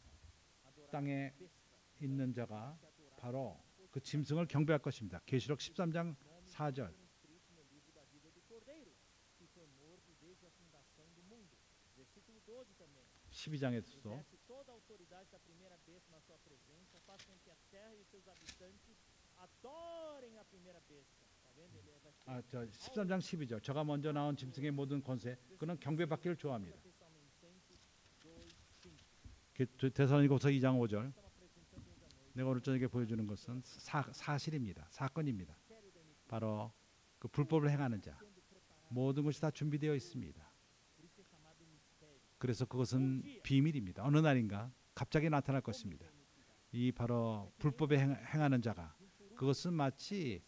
Adorar 땅에 a besta. 있는 자가 Se adorar 바로 그 짐승을 경배할 것입니다. 계시록 13장 4절. inscrito no livro da vida do Cordeiro, que foi morto desde a fundação do mundo. Versículo 12 também. 12장에서도 Exerce toda a autoridade da primeira besta na sua presença, faz com que a terra e os seus habitantes adorem a primeira besta. Tá vendo? Ele vai ser 13장 12절. 저가 먼저 나온 짐승의 모든 권세 그는 경배받기를 좋아합니다. Tessalonicenses 2:5. 데살로니가후서 2장 5절. Estamos apresentando hoje à noite. 내가 오늘 저녁에 보여주는 것은 사실입니다. 사건입니다. Sério da iniquidade, 바로 그 불법을 행하는 자. sendo preparado. 모든 것이 다 준비되어 있습니다. Por isso que é chamado mistério. 그래서 그것은 비밀입니다. 어느 날인가 갑자기 나타날 것입니다. 이 바로 불법에 행하는 자가 그것은 마치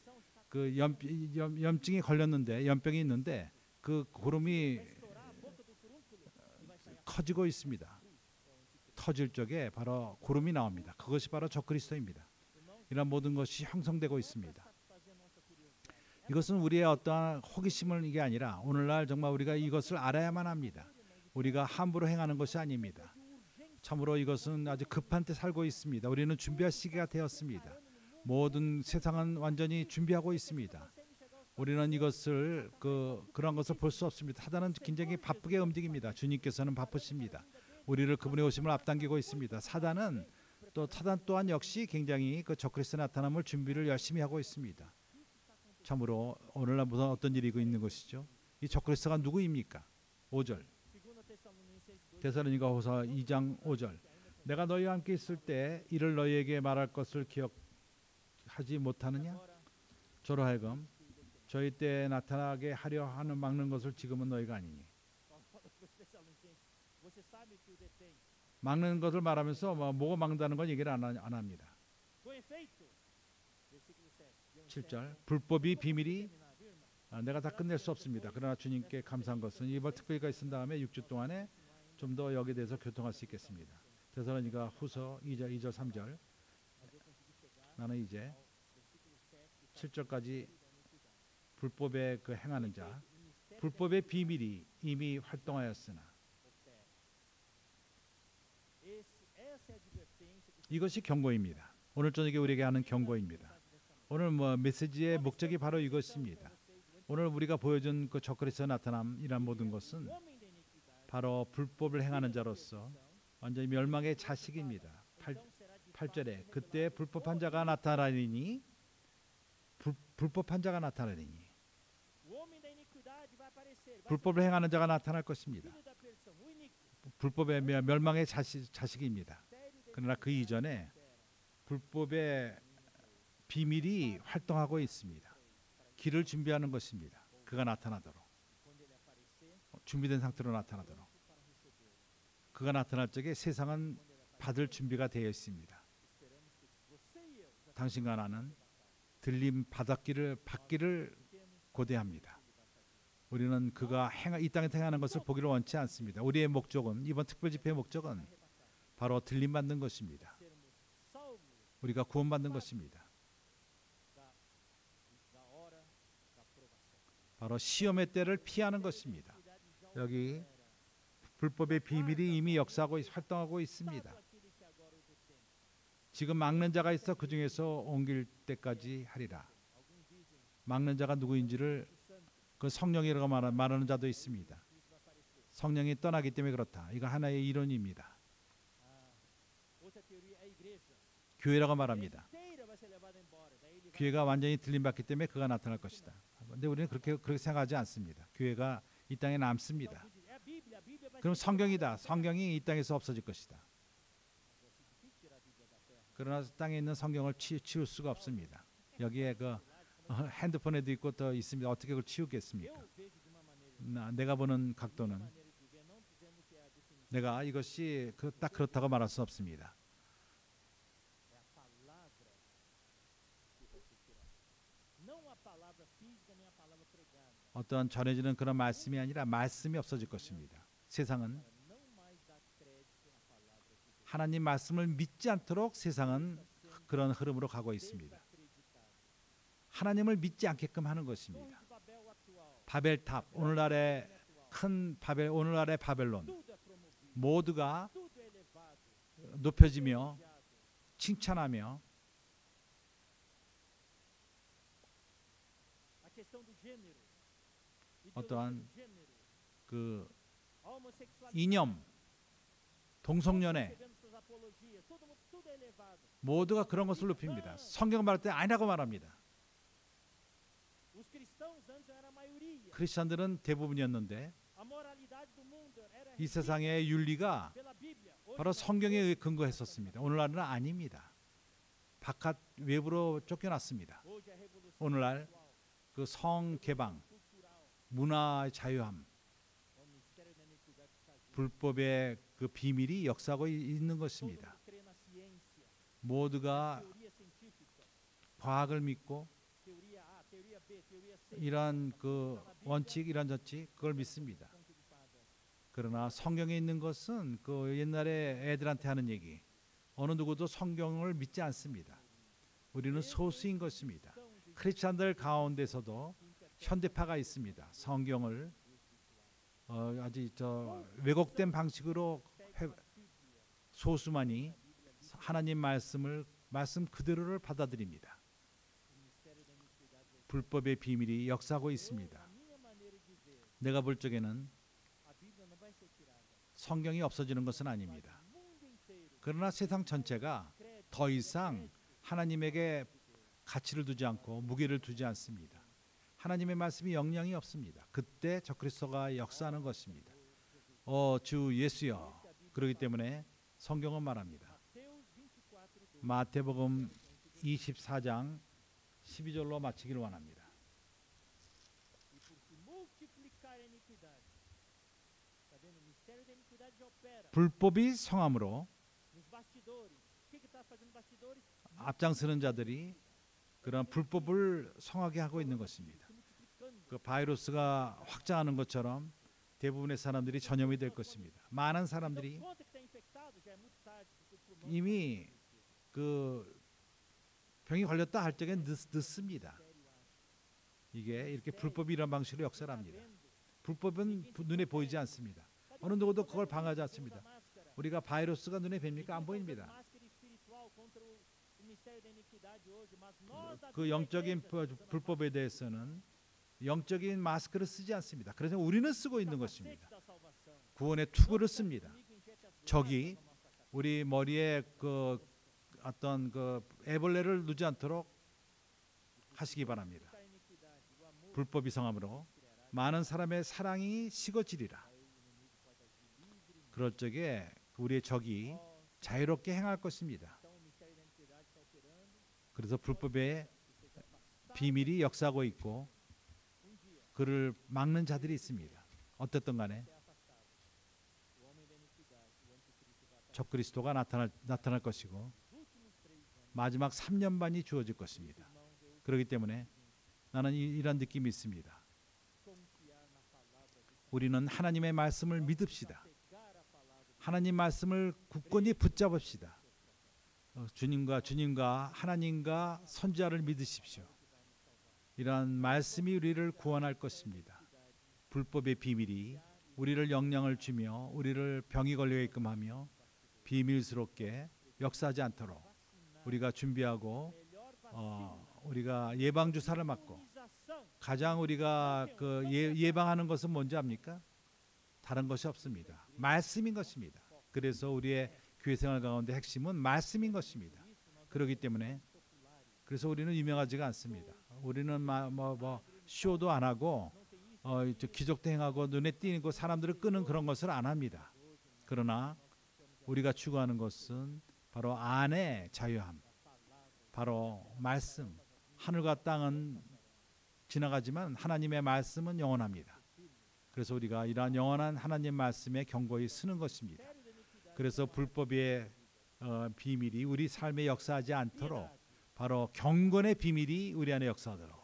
그 염증이 걸렸는데 염병이 있는데 그 고름이 Estourar a boca do furúnculo e vai sair a 커지고 있습니다. 터질 적에 바로 고름이 나옵니다. 그것이 바로 적그리스도입니다. 이런 모든 것이 형성되고 있습니다. satisfazer a nossa curiosidade. 이것은 우리의 어떠한 호기심을 이게 아니라 오늘날 정말 우리가 이것을 알아야만 합니다. 우리가 함부로 행하는 것이 아닙니다. 참으로 이것은 아주 급한 때 살고 있습니다. 우리는 준비할 시기가 되었습니다. 모든 세상은 완전히 준비하고 있습니다. 우리는 이것을 그런 것을 볼 수 없습니다. 사단은 굉장히 바쁘게 움직입니다. 주님께서는 바쁘십니다. 우리를 그분의 오심을 앞당기고 있습니다. 사단 또한 역시 굉장히 그 적그리스도 나타남을 준비를 열심히 하고 있습니다. 참으로 오늘날 무슨 어떤 일이 있는 것이죠? 이 적그리스도가 누구입니까? 5절. 2 Tessalonicenses 2, 데살로니가후서 2장 5절. 내가 너희와 함께 있을 때 이를 너희에게 말할 것을 기억하지 못하느냐? agora 저로 하여금 저희 때에 나타나게 하려 하는 막는 것을 지금은 너희가 아니니. Paulo fala para os Tessalonicenses, você sabe o que o detém. 막는 것을 말하면서 뭐가 막는다는 건 얘기를 안 합니다. Com efeito, versículo 7. 7절. 불법이 비밀이 Terminar, viu, irmão? 내가 다 끝낼 수 없습니다. 그러나 주님께 감사한 것은 이번 특별히가 있은 다음에 6주 동안에 좀 더 여기에 대해서 교통할 수 있겠습니다. 데살로니가 후서 2절, 3절. Mas eu consegui chegar 나는 이제 ao versículo 7 que fala 7절까지 da iniquidade. 불법에 그 행하는 자, O mistério da 불법의 비밀이 이미 활동하였으나 opera. Essa é a advertência que 이것이 경고입니다. 오늘 저녁에 우리에게 하는 경고입니다. 오늘 메시지의 목적이 바로 이것입니다. 오늘 우리가 보여준 그 적그리스도 나타남이란 모든 것은 o homem da iniquidade 바로 불법을 행하는 자로서 완전히 멸망의 자식입니다. então será de 8절에 그때 불법한 자가 나타나리니 불법한 자가 나타나리니 o homem da iniquidade vai aparecer, vai ser 불법을 행하는 자가 나타날 것입니다. filho da perdição, o iníquo, 불법의 멸망의 자식입니다. mistério da 그러나 그 이전에 불법의 비밀이 활동하고 있습니다. 길을 준비하는 것입니다. 그가 나타나도록 quando ele aparecer, 준비된 상태로 나타나도록 para receber. 그가 나타날 적에 세상은 받을 준비가 되어 있습니다. Esperamos que você e eu já 당신과 나는 들림 받기를 고대합니다. 우리는 그가 이 땅에 행하는 것을 보기를 원치 않습니다. 우리의 목적은 이번 특별 집회의 목적은 바로 들림 받는 것입니다. sermos salvos 우리가 구원받는 것입니다. da hora da provação. 바로 시험의 때를 피하는 것입니다. 여기 불법의 비밀이 이미 역사하고 활동하고 있습니다. 지금 막는 자가 있어 그 중에서 옮길 때까지 하리라. 막는 자가 누구인지를 그 성령이라고 말하는 자도 있습니다. 성령이 떠나기 때문에 그렇다. 이거 하나의 이론입니다. 교회라고 말합니다. 교회가 완전히 들림받기 때문에 그가 나타날 것이다. 그런데 우리는 그렇게 생각하지 않습니다. 교회가 이 땅에 남습니다. 그럼 성경이다. 성경이 이 땅에서 없어질 것이다. 그러나 땅에 있는 성경을 치울 수가 없습니다. 여기에 그 핸드폰에도 있고 더 있습니다. 어떻게 그걸 치우겠습니까? 내가 보는 각도는 내가 이것이 딱 그렇다고 말할 수 없습니다. 어떤 전해지는 그런 말씀이 아니라 말씀이 없어질 것입니다. 세상은 하나님 말씀을 믿지 않도록 세상은 그런 흐름으로 가고 있습니다. 하나님을 믿지 않게끔 하는 것입니다. 바벨탑, 오늘날의 큰 바벨, 오늘날의 바벨론 모두가 높여지며 칭찬하며 어떠한 그 이념, 동성연애 모두가 그런 것을 높입니다. 성경 말할 때 아니라고 말합니다. 크리스천들은 대부분이었는데 이 세상의 윤리가 바로 성경에 근거했었습니다. 오늘날은 아닙니다. 바깥 외부로 쫓겨났습니다. 오늘날 그 성개방, 문화의 자유함, 불법의 그 비밀이 역사하고 있는 것입니다. 모두가 과학을 믿고 이런 그 원칙, 이런 저칙 그걸 믿습니다. 그러나 성경에 있는 것은 그 옛날에 애들한테 하는 얘기. 어느 누구도 성경을 믿지 않습니다. 우리는 소수인 것입니다. 크리스찬들 가운데서도 현대파가 있습니다. 성경을 아주 왜곡된 방식으로 소수만이 하나님 말씀 그대로를 받아들입니다. 불법의 비밀이 역사하고 있습니다. 내가 볼 적에는 성경이 없어지는 것은 아닙니다. 그러나 세상 전체가 더 이상 하나님에게 가치를 두지 않고 무게를 두지 않습니다. 하나님의 말씀이 영향이 없습니다. 그때 적그리스도가 역사하는 것입니다. 주 예수여. 그렇기 때문에 성경은 말합니다. 마태복음 24장 12절로 마치기를 원합니다. 불법이 성함으로 앞장서는 자들이 그런 불법을 성하게 하고 있는 것입니다. 그 바이러스가 확장하는 것처럼 대부분의 사람들이 전염이 될 것입니다. 많은 사람들이 이미 그 병이 걸렸다 할 적엔 늦습니다. 이게 이렇게 불법이 이런 방식으로 역사를 합니다. 불법은 눈에 보이지 않습니다. 어느 누구도 그걸 방어하지 않습니다. 우리가 바이러스가 눈에 뵙니까? 안 보입니다. 그 영적인 불법에 대해서는 영적인 마스크를 쓰지 않습니다. 그래서 우리는 쓰고 있는 것입니다. 구원의 투구를 씁니다. 적이 우리 머리에 그 어떤 그 애벌레를 누지 않도록 하시기 바랍니다. 불법이 성함으로 많은 사람의 사랑이 식어지리라. 그럴 적에 우리의 적이 자유롭게 행할 것입니다. 그래서 불법의 비밀이 역사하고 있고 그를 막는 자들이 있습니다. 어떻든 간에 적그리스도가 나타날 것이고 마지막 3년 반이 주어질 것입니다. 그렇기 때문에 나는 이런 느낌이 있습니다. 우리는 하나님의 말씀을 믿읍시다. 하나님 말씀을 굳건히 붙잡읍시다. 주님과 하나님과 선지자를 믿으십시오. 이러한 말씀이 우리를 구원할 것입니다. 불법의 비밀이 우리를 영향을 주며 우리를 병이 걸리게끔 하며 비밀스럽게 역사하지 않도록 우리가 준비하고 우리가 예방 주사를 맞고 가장 우리가 예방하는 것은 뭔지 압니까? 다른 것이 없습니다. 말씀인 것입니다. 그래서 우리의 교회 생활 가운데 핵심은 말씀인 것입니다. 그렇기 때문에 그래서 우리는 유명하지가 않습니다. 우리는 쇼도 안 하고 기적도 행하고 눈에 띄고 사람들을 끄는 그런 것을 안 합니다. 그러나 우리가 추구하는 것은 바로 안의 자유함, 바로 말씀. 하늘과 땅은 지나가지만 하나님의 말씀은 영원합니다. 그래서 우리가 이러한 영원한 하나님 말씀에 경고히 쓰는 것입니다. 그래서 불법의 비밀이 우리 삶에 역사하지 않도록 바로 경건의 비밀이 우리 안에 역사하도록,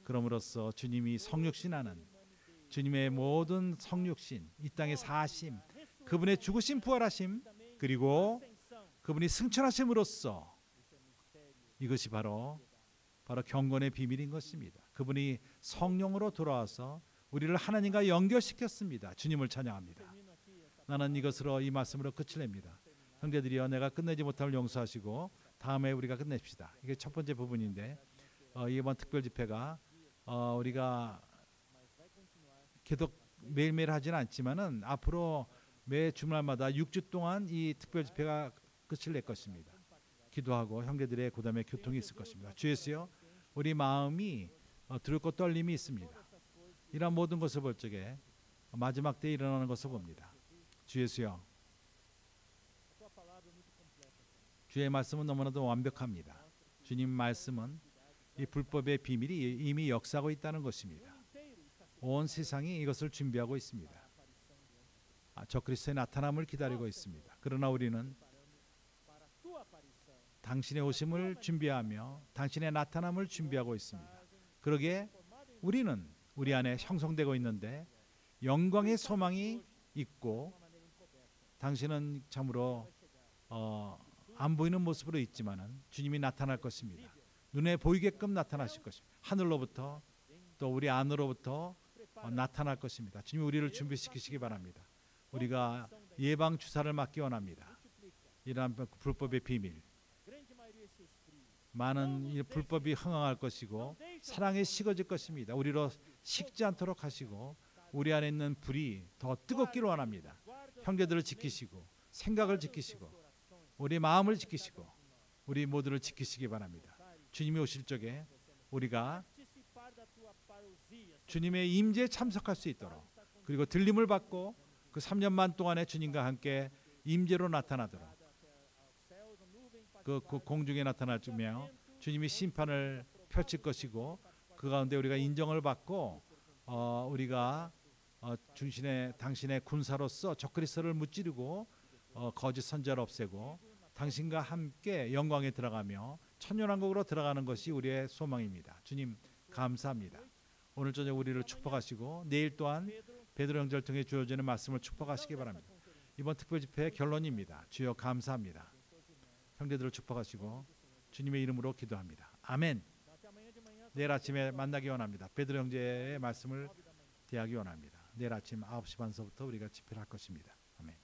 그럼으로써 주님이 성육신하는 주님의 모든 성육신, 이 땅의 사심, 그분의 죽으심 부활하심, 그리고 그분이 승천하심으로써 이것이 바로 경건의 비밀인 것입니다. 그분이 성령으로 돌아와서 우리를 하나님과 연결시켰습니다. 주님을 찬양합니다. 나는 이것으로 이 말씀으로 끝을 냅니다. 형제들이여, 내가 끝내지 못함을 용서하시고 다음에 우리가 끝냅시다. 이게 첫 번째 부분인데 이번 특별 집회가 우리가 계속 매일매일 하지는 않지만은 앞으로 매 주말마다 6주 동안 이 특별 집회가 끝을 낼 것입니다. 기도하고 형제들의 그다음에 교통이 있을 것입니다. 주 예수여, 우리 마음이 두렵고 떨림이 있습니다. 이러한 모든 것을 볼 적에 마지막 때에 일어나는 것을 봅니다. 주 예수여, 주의 말씀은 너무나도 완벽합니다. 주님 말씀은 이 불법의 비밀이 이미 역사하고 있다는 것입니다. 온 세상이 이것을 준비하고 있습니다. 저 그리스도의 나타남을 기다리고 있습니다. 그러나 우리는 당신의 오심을 준비하며 당신의 나타남을 준비하고 있습니다. 그러기에 우리는 우리 안에 형성되고 있는데 영광의 소망이 있고, 당신은 참으로 안 보이는 모습으로 있지만은 주님이 나타날 것입니다. 눈에 보이게끔 나타나실 것입니다. 하늘로부터 또 우리 안으로부터 나타날 것입니다. 주님이 우리를 준비시키시기 바랍니다. 우리가 예방 주사를 맞기 원합니다. 이러한 불법의 비밀, 많은 이 불법이 흥황할 것이고 사랑에 식어질 것입니다. 우리로 식지 않도록 하시고 우리 안에 있는 불이 더 뜨겁기를 원합니다. 형제들을 지키시고 생각을 지키시고 우리 마음을 지키시고 우리 모두를 지키시기 바랍니다. 주님이 오실 적에 우리가 주님의 임재에 참석할 수 있도록, 그리고 들림을 받고 그 3년 반 동안에 주님과 함께 임재로 나타나도록, 그 공중에 나타나주며 주님이 심판을 펼칠 것이고 그 가운데 우리가 인정을 받고 우리가 당신의 군사로서 적그리스도를 무찌르고 거짓 선자를 없애고 당신과 함께 영광에 들어가며 천년왕국으로 들어가는 것이 우리의 소망입니다. 주님 감사합니다. 오늘 저녁 우리를 축복하시고 내일 또한 베드로 형제를 통해 주어지는 말씀을 축복하시기 바랍니다. 이번 특별 집회의 결론입니다. 주여 감사합니다. 형제들을 축복하시고 주님의 이름으로 기도합니다. 아멘. 내일 아침에 만나기 원합니다. 베드로 형제의 말씀을 대하기 원합니다. 내일 아침 9시 반서부터 우리가 집회를 할 것입니다. 아멘.